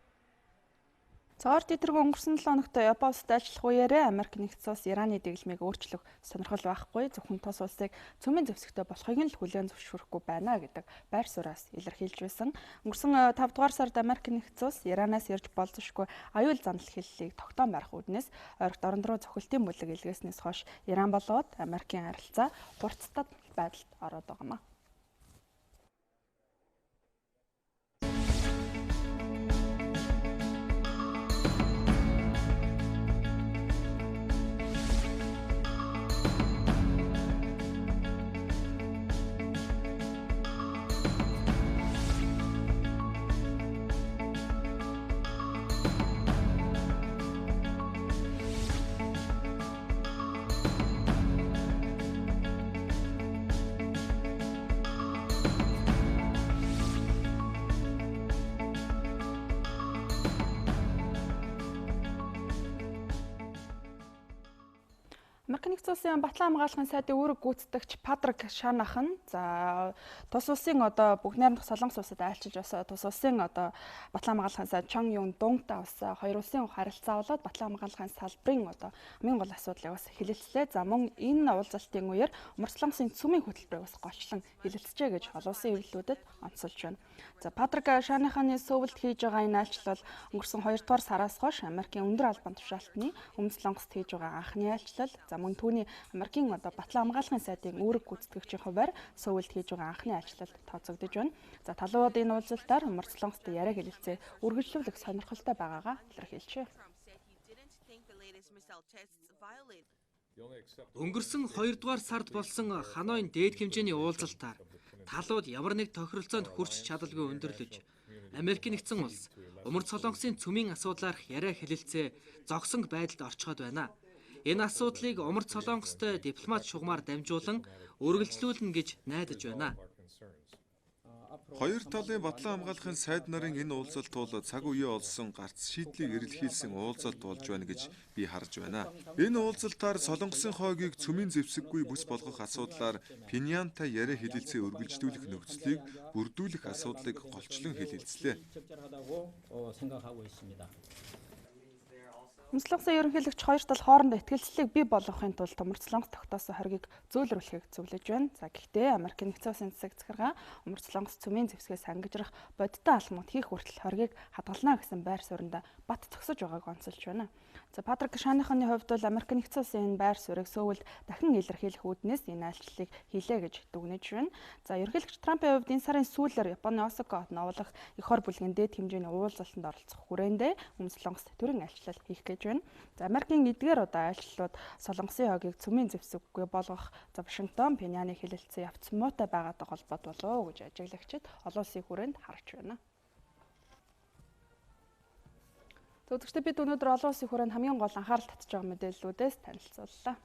Цоор тэргүүн өнгөрсөн 7 хоногт Японд ажиллах үеэрээ Америк нэгдсэн улс Ираны дэглэмийг өөрчлөх сонирхол байхгүй, зөвхөн тус улсыг цөмийн зэвсэгтэй болохыг нь л хүлээн зөвшөөрөхгүй байна гэдэг байр сууриас илэрхийлж байсан. Өнгөрсөн 5 дугаар сард Америк нэгдсэн улс Иранаас ирж болзошгүй аюул занал хэллийг тогтоон барих үүднээс ойрогт орон руу цохилтын бүлэг илгээснээс хойш Иран болоод Америкийн харилцаа хурцтай байдалд ороод байгаа юм а. Америкийн нэгдсэн улсын батлан хамгаалахын сайдын үүрэг гүйцэтгэгч Патрик Шанахан тус улсын бүх найрамдах солонгос улсад айлчилж бас тус улсын батлан хамгаалахын сайд Чон Юн Дунгтай бас хоёр улсын харилцаа болоод батлан хамгаалахын салбарын хамгийн гол асуудлыг бас хэлэлцлээ. За мөн энэ уулзалтын үеэр Солонгосын цөмийн хөтөлбөрийг бас голчлон хэлэлцжээ гэж олон улсын эрэлтүүдэд онцолж байна. За Патрик Шанаханы Сөүлд хийж байгаа энэ айлчлал өнгөрсөн 2 дугаар сараас хойш Америкийн өндөр албан тушаалтны Солонгост хийж байгаа анхны айлчлал. За мөн түүний Америкийн батлан хамгаалахын сайдын үүрэг гүйцэтгэгчийн хувьар Сөүлд хийж байгаа анхны айлчлалд тооцогдож байна. За талууд энэ уулзалтаар Солонгост яриа хэлэлцээ үргэлжлүүлэх сонирхолтой байгаагаа илэрхийлжээ.
Өнгөрсөн 2 дугаар сард болсон Ханоийн дээд хэмжээний уулзалтаар талууд ямар нэг тохиролцоонд хүрч чадалгүй өндөрлөж Америкийн нэгдсэн улс Умард Солонгосын цөмийн асуудлаарх яриа хэлэлцээ зогсонг байдалд орчход байна. Энэ асуудлыг Умард Солонгостой дипломат шугамар дамжуулан үргэлжлүүлнэ гэж найдаж байна.
Хоёр талын батлан хамгаалахын сайд нарын энэ уулзалт бол цаг үеэ олсон гарц шийдлийг эрэлхийлсэн уулзалт болж байна гэж би харж байна. Энэ уулзалтаар Солонгосын хойгийг цөмийн зэвсэггүй бүс болгох асуудлаар Пиньянтай яриа хэлэлцээ үргэлжлүүлэх нөхцөлийг бүрдүүлэх асуудлыг голчлон хэлэлцлээ.
Солонгосын ерөнхийлөгч хоёр тал хоорондоо итгэлцлийг бий болгохын тулд Солонгос тогтоосон хоргийг зөөлрүүлэхийг зөвлөж байна. За гэхдээ Америкийн нэгдсэн улсын засаг захиргаа Солонгос цөмийн зэвсгээс ангижрах бодиттой алхмууд хийх хүртэл хоргийг хадгална гэсэн байр суурьнд бат зогсож байгааг онцолж байна. За Патрик Шанаханы хувьд бол Америкийн нэгдсэн улсын энэ байр суурийг Сөүлд дахин илэрхийлэх үүднээс энэ айлчлалыг хийлээ гэж дүгнэж байна. За ерөнхийлөгч Трампын хувьд энэ сарын сүүлээр Японы Осака хотод явуулах эх хор бүлгийн дээд хэмжээний уулзалтанд оролцох хүрээндээ Солонгост төрийн айлчлал хийх гэж байна. За Америкийн эдгээр айлчлалууд Солонгосын хойгийг цөмийн зэвсэггүй болгох Вашингтон Пиняны хэлэлцээ явц муутай байгаатай холбоот болов гэж ажиглагчид олон улсын хүрээнд харж байна. Зөвхөн бид өнөөдөр олон улсын хүрээнд хамгийн гол анхаарал татж байгаа мэдээллүүдээс танилцууллаа.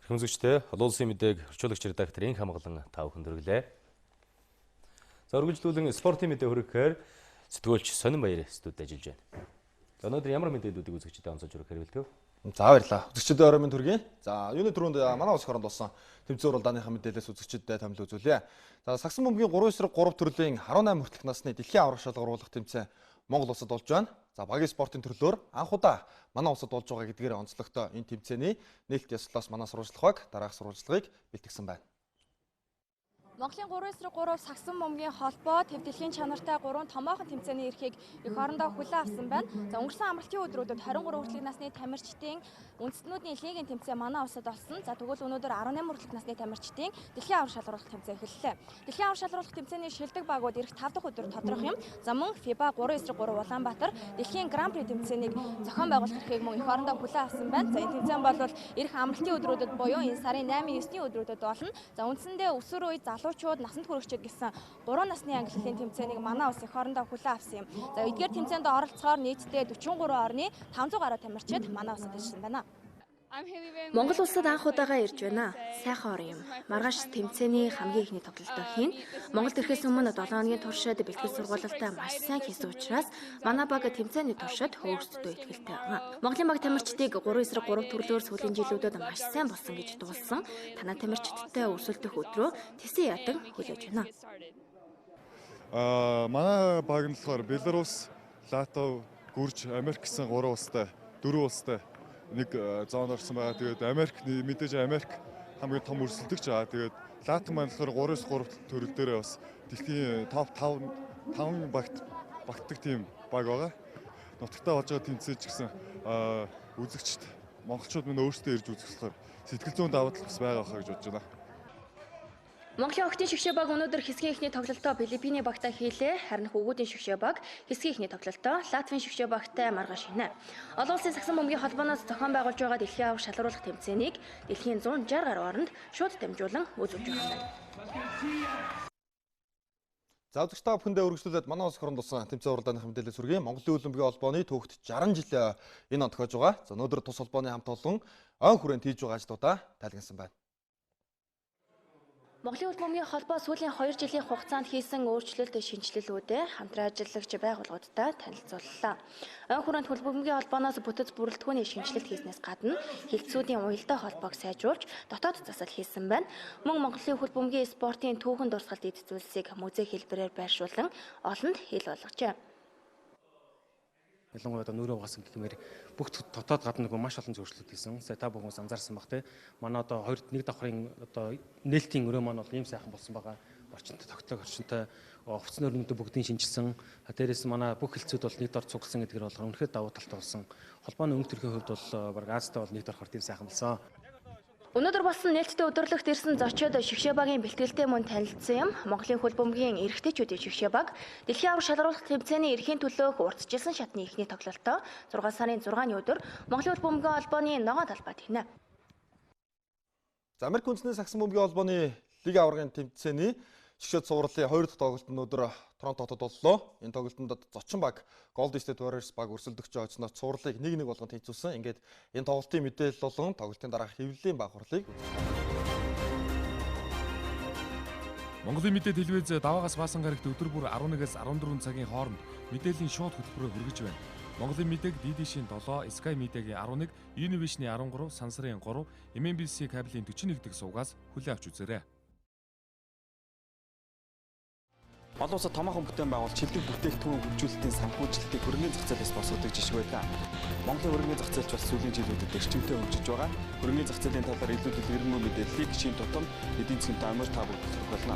Хэрхэн үзэгчтэй олон улсын мэдээг орчуулагч редактор Инх хамглан та бүхэнд хүргэлээ. За үргэлжлүүлэн спортын мэдээ хүргэхээр сэтгүүлч Сонин Баяр студид ажиллаж байна. За өнөөдөр ямар мэдээллүүдийг үзэгчдэд онцолж өргөх хэрэгэлтэв?
За баярлалаа. Үзэгчдэд орой минь хүргэе. За юуны түрүүнд манай улс оронд болсон тэмцээн уралдааныхаа мэдээлэлс үзэгчдэд томилж үзүүлье. За сагсан бөмбөгийн 3 эсрэг 3 төрлийн 18 хүртэлх насны дэлхийн аврах шалгуур оруулах тэмцээн Монгол улсад болж байна. За багийн спортын төрлөөр анх удаа манай улсад болж байгаа гэдгээр онцлогтой энэ тэмцээний нээлт ёслолоос манай сурвалжлах баг дараах сурвалжлагыг бэлтгэсэн байна.
Монголын 3/3 сагсан бөмбөгийн холбоо төв дэлхийн чанартай 3 томоохон тэмцээний эрхийг эх орондоо хүлээн авсан байна. За өнгөрсөн амралтын өдрүүдэд 23 хүртэлх насны тамирчдын үндэстнүүдийн лигийн тэмцээн манай улсад болсон. За тэгвэл өнөөдөр 18 хүртэлх насны тамирчдын дэлхийн аврах шалгаруулах тэмцээн эхэллээ. Дэлхийн аврах шалгаруулах тэмцээний шилдэг багууд ирэх 5 дахь өдөр тодорхой юм. За мөн FIBA 3/3 Улаанбаатар дэлхийн Гран-при тэмцээнийг зохион байгуулах эрхийг мөн эх орондоо хүлээн авсан байна. За энэ тэмцээн бол ирэх амралтын өдрүүдэд буюу энэ сарын 8-9-ний өдрүүдэд болно. За үндсэндээ өсвөр үе залуучууд, насанд хүрэгчид гэсэн 3 насны ангиллын тэмцээнийг манай улс эх орондоо хүлээн авсан юм. За эдгээр тэмцээнд оролцохоор нийтдээ 43 орны 500 гаруй тамирчид манай улсад ирсэн байна. Монгол улсад анх удаага ирж байна. Сайхан ор юм. Маргааш тэмцээний хамгийн ихний тоглолтоо хийн. Монголд ирэхээс өмнө 7 хоногийн туршид бэлтгэл сургуулалтаа маш сайн хийсэн учраас манай баг тэмцээний туршид өөрсдөө итгэлтэй байгаа. Монголын баг тамирчдыг 3/3 төрлөөр сүүлийн жилүүдэд маш сайн болсон гэж дуулсан. Танай тамирчдтай өрсөлдөх өдрөө тэсэн ядан хүлээж байна.
Манай баг нь болохоор Беларусь, Латв, Гүрж, Америк гэсэн 3 улстай, 4 улстай нэг зоон орсон байгаа. Тэгээд Америк мэдээж Америк хамгийн том өрсөлдөгч байгаа. Тэгээд Латв маань болохоор 3/3 төрөл дээрээ бас дэлхийн топ 5 багтдаг тийм баг байгаа. Нутагтаа болж байгаа тэмцээч гэсэн үзэгчд монголчууд минь өөрсдөө ирж үзэхлээр сэтгэл зүйн давуу тал бас байгаа хаа гэж бодож байна.
Монголын охидын шигшээ баг өнөөдөр хэсгийн эхний тоглолтоо Филиппиний багтай хийлээ. Харин хөвгүүдийн шигшээ баг хэсгийн эхний тоглолтоо Латвийн шигшээ багтай маргааш хийнэ. Олон улсын сагсан бөмбөгийн холбооноос зохион байгуулж байгаа дэлхийн аврах шалгаруулах тэмцээнийг дэлхийн 160 гаруй оронд шууд дамжуулан үзүүлж байгаа юм.
За үзэгч та бүхэндээ үргэлжлүүлээд манай улс оронд болсон тэмцээн уралдааных мэдээлэл сүргэе. Монголын Олимпийн холбооны түүхт 60 жил энэ онд тохиож байгаа. За өнөөдөр тус холбооны хамт олон ойн хүрээнд хийж байгаа ажлуудаа тайлгнасан байна.
Монголын хөлбөмбөгийн холбоо сүүлийн 2 жилийн хугацаанд хийсэн өөрчлөлт шинжилэлүүдэд хамтран ажиллагч байгууллагуудтай танилцууллаа. Ойн хүрээнд хөлбөмбөгийн холбооноос бүтэц бүрэлдэхүүний шинжилэлт хийснээс гадна хилцүүдийн уялдаа холбоог сайжруулж дотоод засал хийсэн байна. Мөн Монголын хөлбөмбөгийн спортын түүхэн дурсгалд эд зүйлсийг музей хэлбэрээр байршуулан олонд хэл болгожээ.
Ялангуяа нүүрээ угаасан гэмээр бүх дотоод гадна маш олон зөвшлөлт хийсэн. Сая та бүхэн анзаарсан баг те. Манай одоо нэг давхрын одоо нээлтийн өрөө маань бол ийм сайхан болсон байгаа. Орчинтой тогтлог орчинтой хувцсны өрнөдөө бүгдийг шинжилсэн. Дээрээс манай бүх хэлцүүд бол нийт ор цугласан гэдгээр болгоо үнэхээр давуу талтай болсон. Холбооны өнгө төрхийн хувьд бол баг Азтай бол нийт орохоор тийм сайхан болсон.
Өнөөдөр болсон нээлттэй өдөрлөгт ирсэн зочид шигшээ багийн бэлтгэлтэй мөн танилцсан юм. Монголын хөлбөмбөгийн эрэгтэйчүүдийн шигшээ баг дэлхийн аврал шалгаруулах тэмцээний эрхийн төлөөх урдчилсан шатны эхний тоглолтоо 6 сарын 6-ны өдөр Монголын хөлбөмбөгийн холбооны ногоон талбайд хийнэ.
За Америк үндэсний сагсан бөмбөгийн холбооны лиг аваргын тэмцээний шигшээд цувралын 2 дахь тоглолт нь өнөөдөр Торонтод боллоо. Энэ тоглолтод зочин баг Golden State Warriors баг өрсөлдөгч ойцноос цувралыг 1-1 болгон тэнцвүүлсэн. Ингээд энэ тоглолтын мэдээлэл болон тоглолтын дараах хэвлэлийн баг хурлыг
Монголын мэдээ телевиз даваагаас баасан гарагт өдөр бүр 11-ээс 14 цагийн хооронд мэдээллийн шууд хөтөлбөрөөр хүргэж байна. Монголын мэдээг DD-шийн 7, Sky Media-гийн 11, Univision-ийн 13, Сансарын 3, MNBC кабелийн 41 дэх сувгаас хүлээн авч үзээрэй.
Олон улсад томоохон бүтээн байгуулалт чиглэг бүтээгдэхүүн хөгжүүлэлтийн санхүүжилтийг хөрөнгөний зах зээлээс босгодог жишг байдаг. Монголын хөрөнгөний зах зээлч бас сүүлийн жилүүдэд эрчимтэй хөгжиж байгаа. Хөрөнгөний зах зээлийн талаар илүү дэлгэрэнгүй мэдээллийг шин тутам эдийн засгийн МЮОНРТ-ийн хүргэх болно.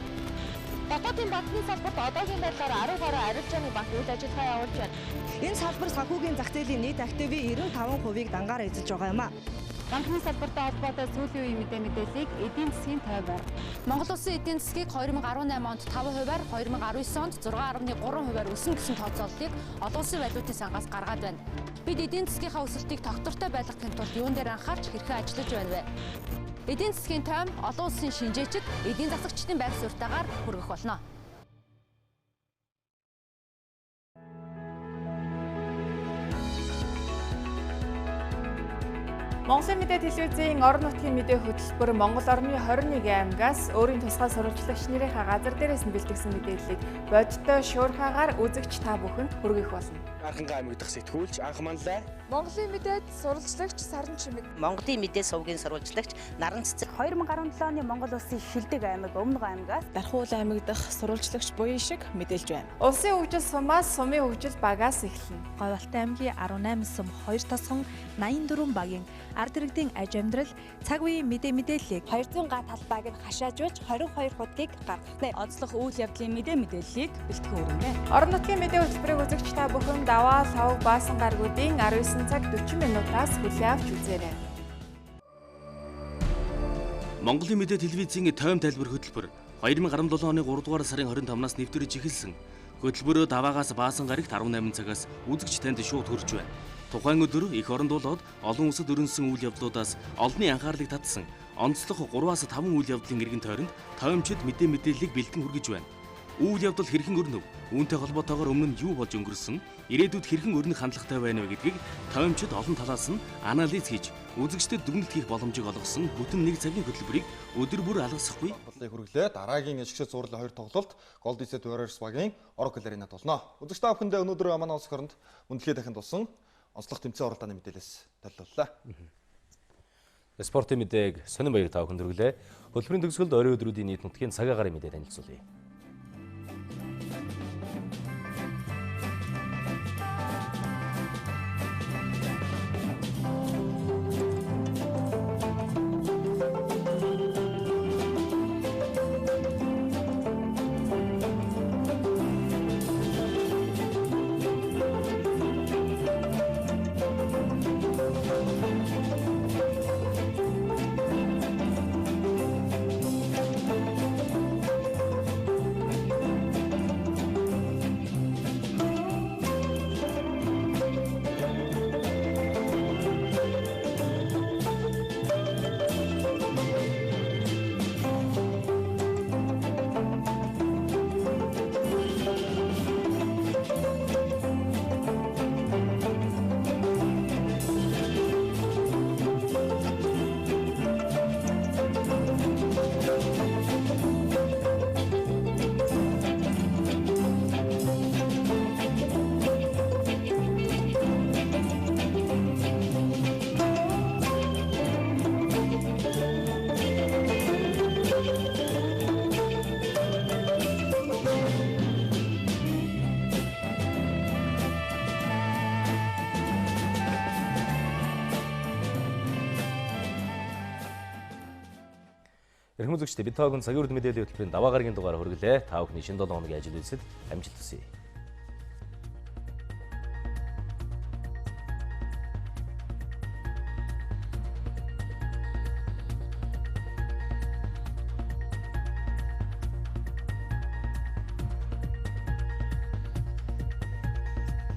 Дотоодын банкны салбарт одоогийн байдлаар 10 гаруй арилжааны банк үйл ажиллагаа явуулж байна.
Энэ салбар санхүүгийн зах зээлийн нийт активын 95%-ыг дангаар эзэлж байгаа юм а.
Банкны салбартай холбоотой сүүлийн үеийн мэдээллийг эдийн засгийн тав байр. Монгол улсын эдийн засгийг 2018 онд 5%-аар 2019 онд 6.3%-аар өснө гэсэн тооцооллыг олон улсын валютын сангаас гаргаад байна. Бид эдийн засгийнхаа өсөлтийг тогтвортой байлгахын тулд юун дээр анхаарч хэрхэн ажиллаж байна вэ? Эдийн засгийн тайм олон улсын шинжээчид эдийн засагчдын байр суурьтайгаар хүргэх болно.
Монголын мэдээ телевизийн орон нутгийн мэдээ хөтөлбөр Монгол орны 21 аймагаас өөрийн тусгай сурвалжлагч нарийнхаа газар дээрээс нь бэлтгэсэн мэдээллийг бодиттой шуурхаагаар үзэгч та бүхэнд хүргэх болно.
Анхангаа аймаг дахь сэтгүүлч анх манлай.
Монголын мэдээд сурвалжлагч Саран Чимэг.
Монголын мэдээ сувгийн сурвалжлагч Наран Цэцэг.
2017 оны Монгол улсын шилдэг аймаг Өмнөг аймагаас
Дархуул аймаг дахь сурвалжлагч буян шиг мэдээлж байна.
Улсын хөгжил сумаас сумын хөгжил багаас эхэлнэ.
Говьалтай аймгийн 18 сум 2 тосгон 84 багийн ард иргэдийн аж амьдрал Цагийн мэдээллийг
200 га талбайг нь хашаажуулж 22 хуудгийг гаргахнэ.
Онцлог үйл явдлын мэдээллийг бэлтгэн өргөнэ.
Орон нутгийн мэдээ хөтөлбөрийг үзэгч та бүхэн даваа суваг баасан гаргуудын 19 цаг 40 минутаас хүлээн авч үзээрэй.
Монголын мэдээ телевизийн тойм тайлбар хөтөлбөр 2017 оны 3 дугаар сарын 25-наас нэвтрэж эхэлсэн. Хөтөлбөрөө даваагаас баасан гарагт 18 цагаас үзэгч танд шууд хүрч байна. Тухайн өдөр их оронд болоод олон улсад өрнөсөн үйл явдлуудаас олонний анхаарлыг татсан онцлог 3-5 үйл явдлын эргэн тойронд тоймчид мэдээллийг бэлтгэн хүргэж байна. Үйл явдал хэрхэн өрнөв? Үүнтэй холбоотойгоор өмнө нь юу болж өнгөрсөн? Ирээдүйд хэрхэн өрнөх хандлагатай байна вэ гэдгийг тоймчид олон талаас нь анализ хийж үзэгчдэд дүгнэлт хийх боломжийг олгосон бүтэн 1 цагийн хөтөлбөрийг өдөр бүр алгасахгүй
хүргэлээ. Дараагийн шигшээ зурлын 2 тоглолт Golden State Warriors багийн Oracle Arena толно. Үзэгч та бүхэндээ өнөөдөр манай улс оронд үнэлгээ дахин тулсан онцлог тэмцээн оролдооны мэдээлэлс төлөвлөлөө.
Спортын мэдээг сонин баяр та бүхэнд хүргэлээ. Хөтөлбөрийн төгсгөлд орой өдрүүдийн нийт нутгийн цаг агарын мэдээ танилцуулъя. Эрхэм үзэгчдээ бид таагийн цагийн урд мэдээллийн хөтөлбөрийн даваа гарагийн дугаар хүргэлээ. Та бүхний шинэ 7 хоногийн ажил үйлсэд амжилт хүсье.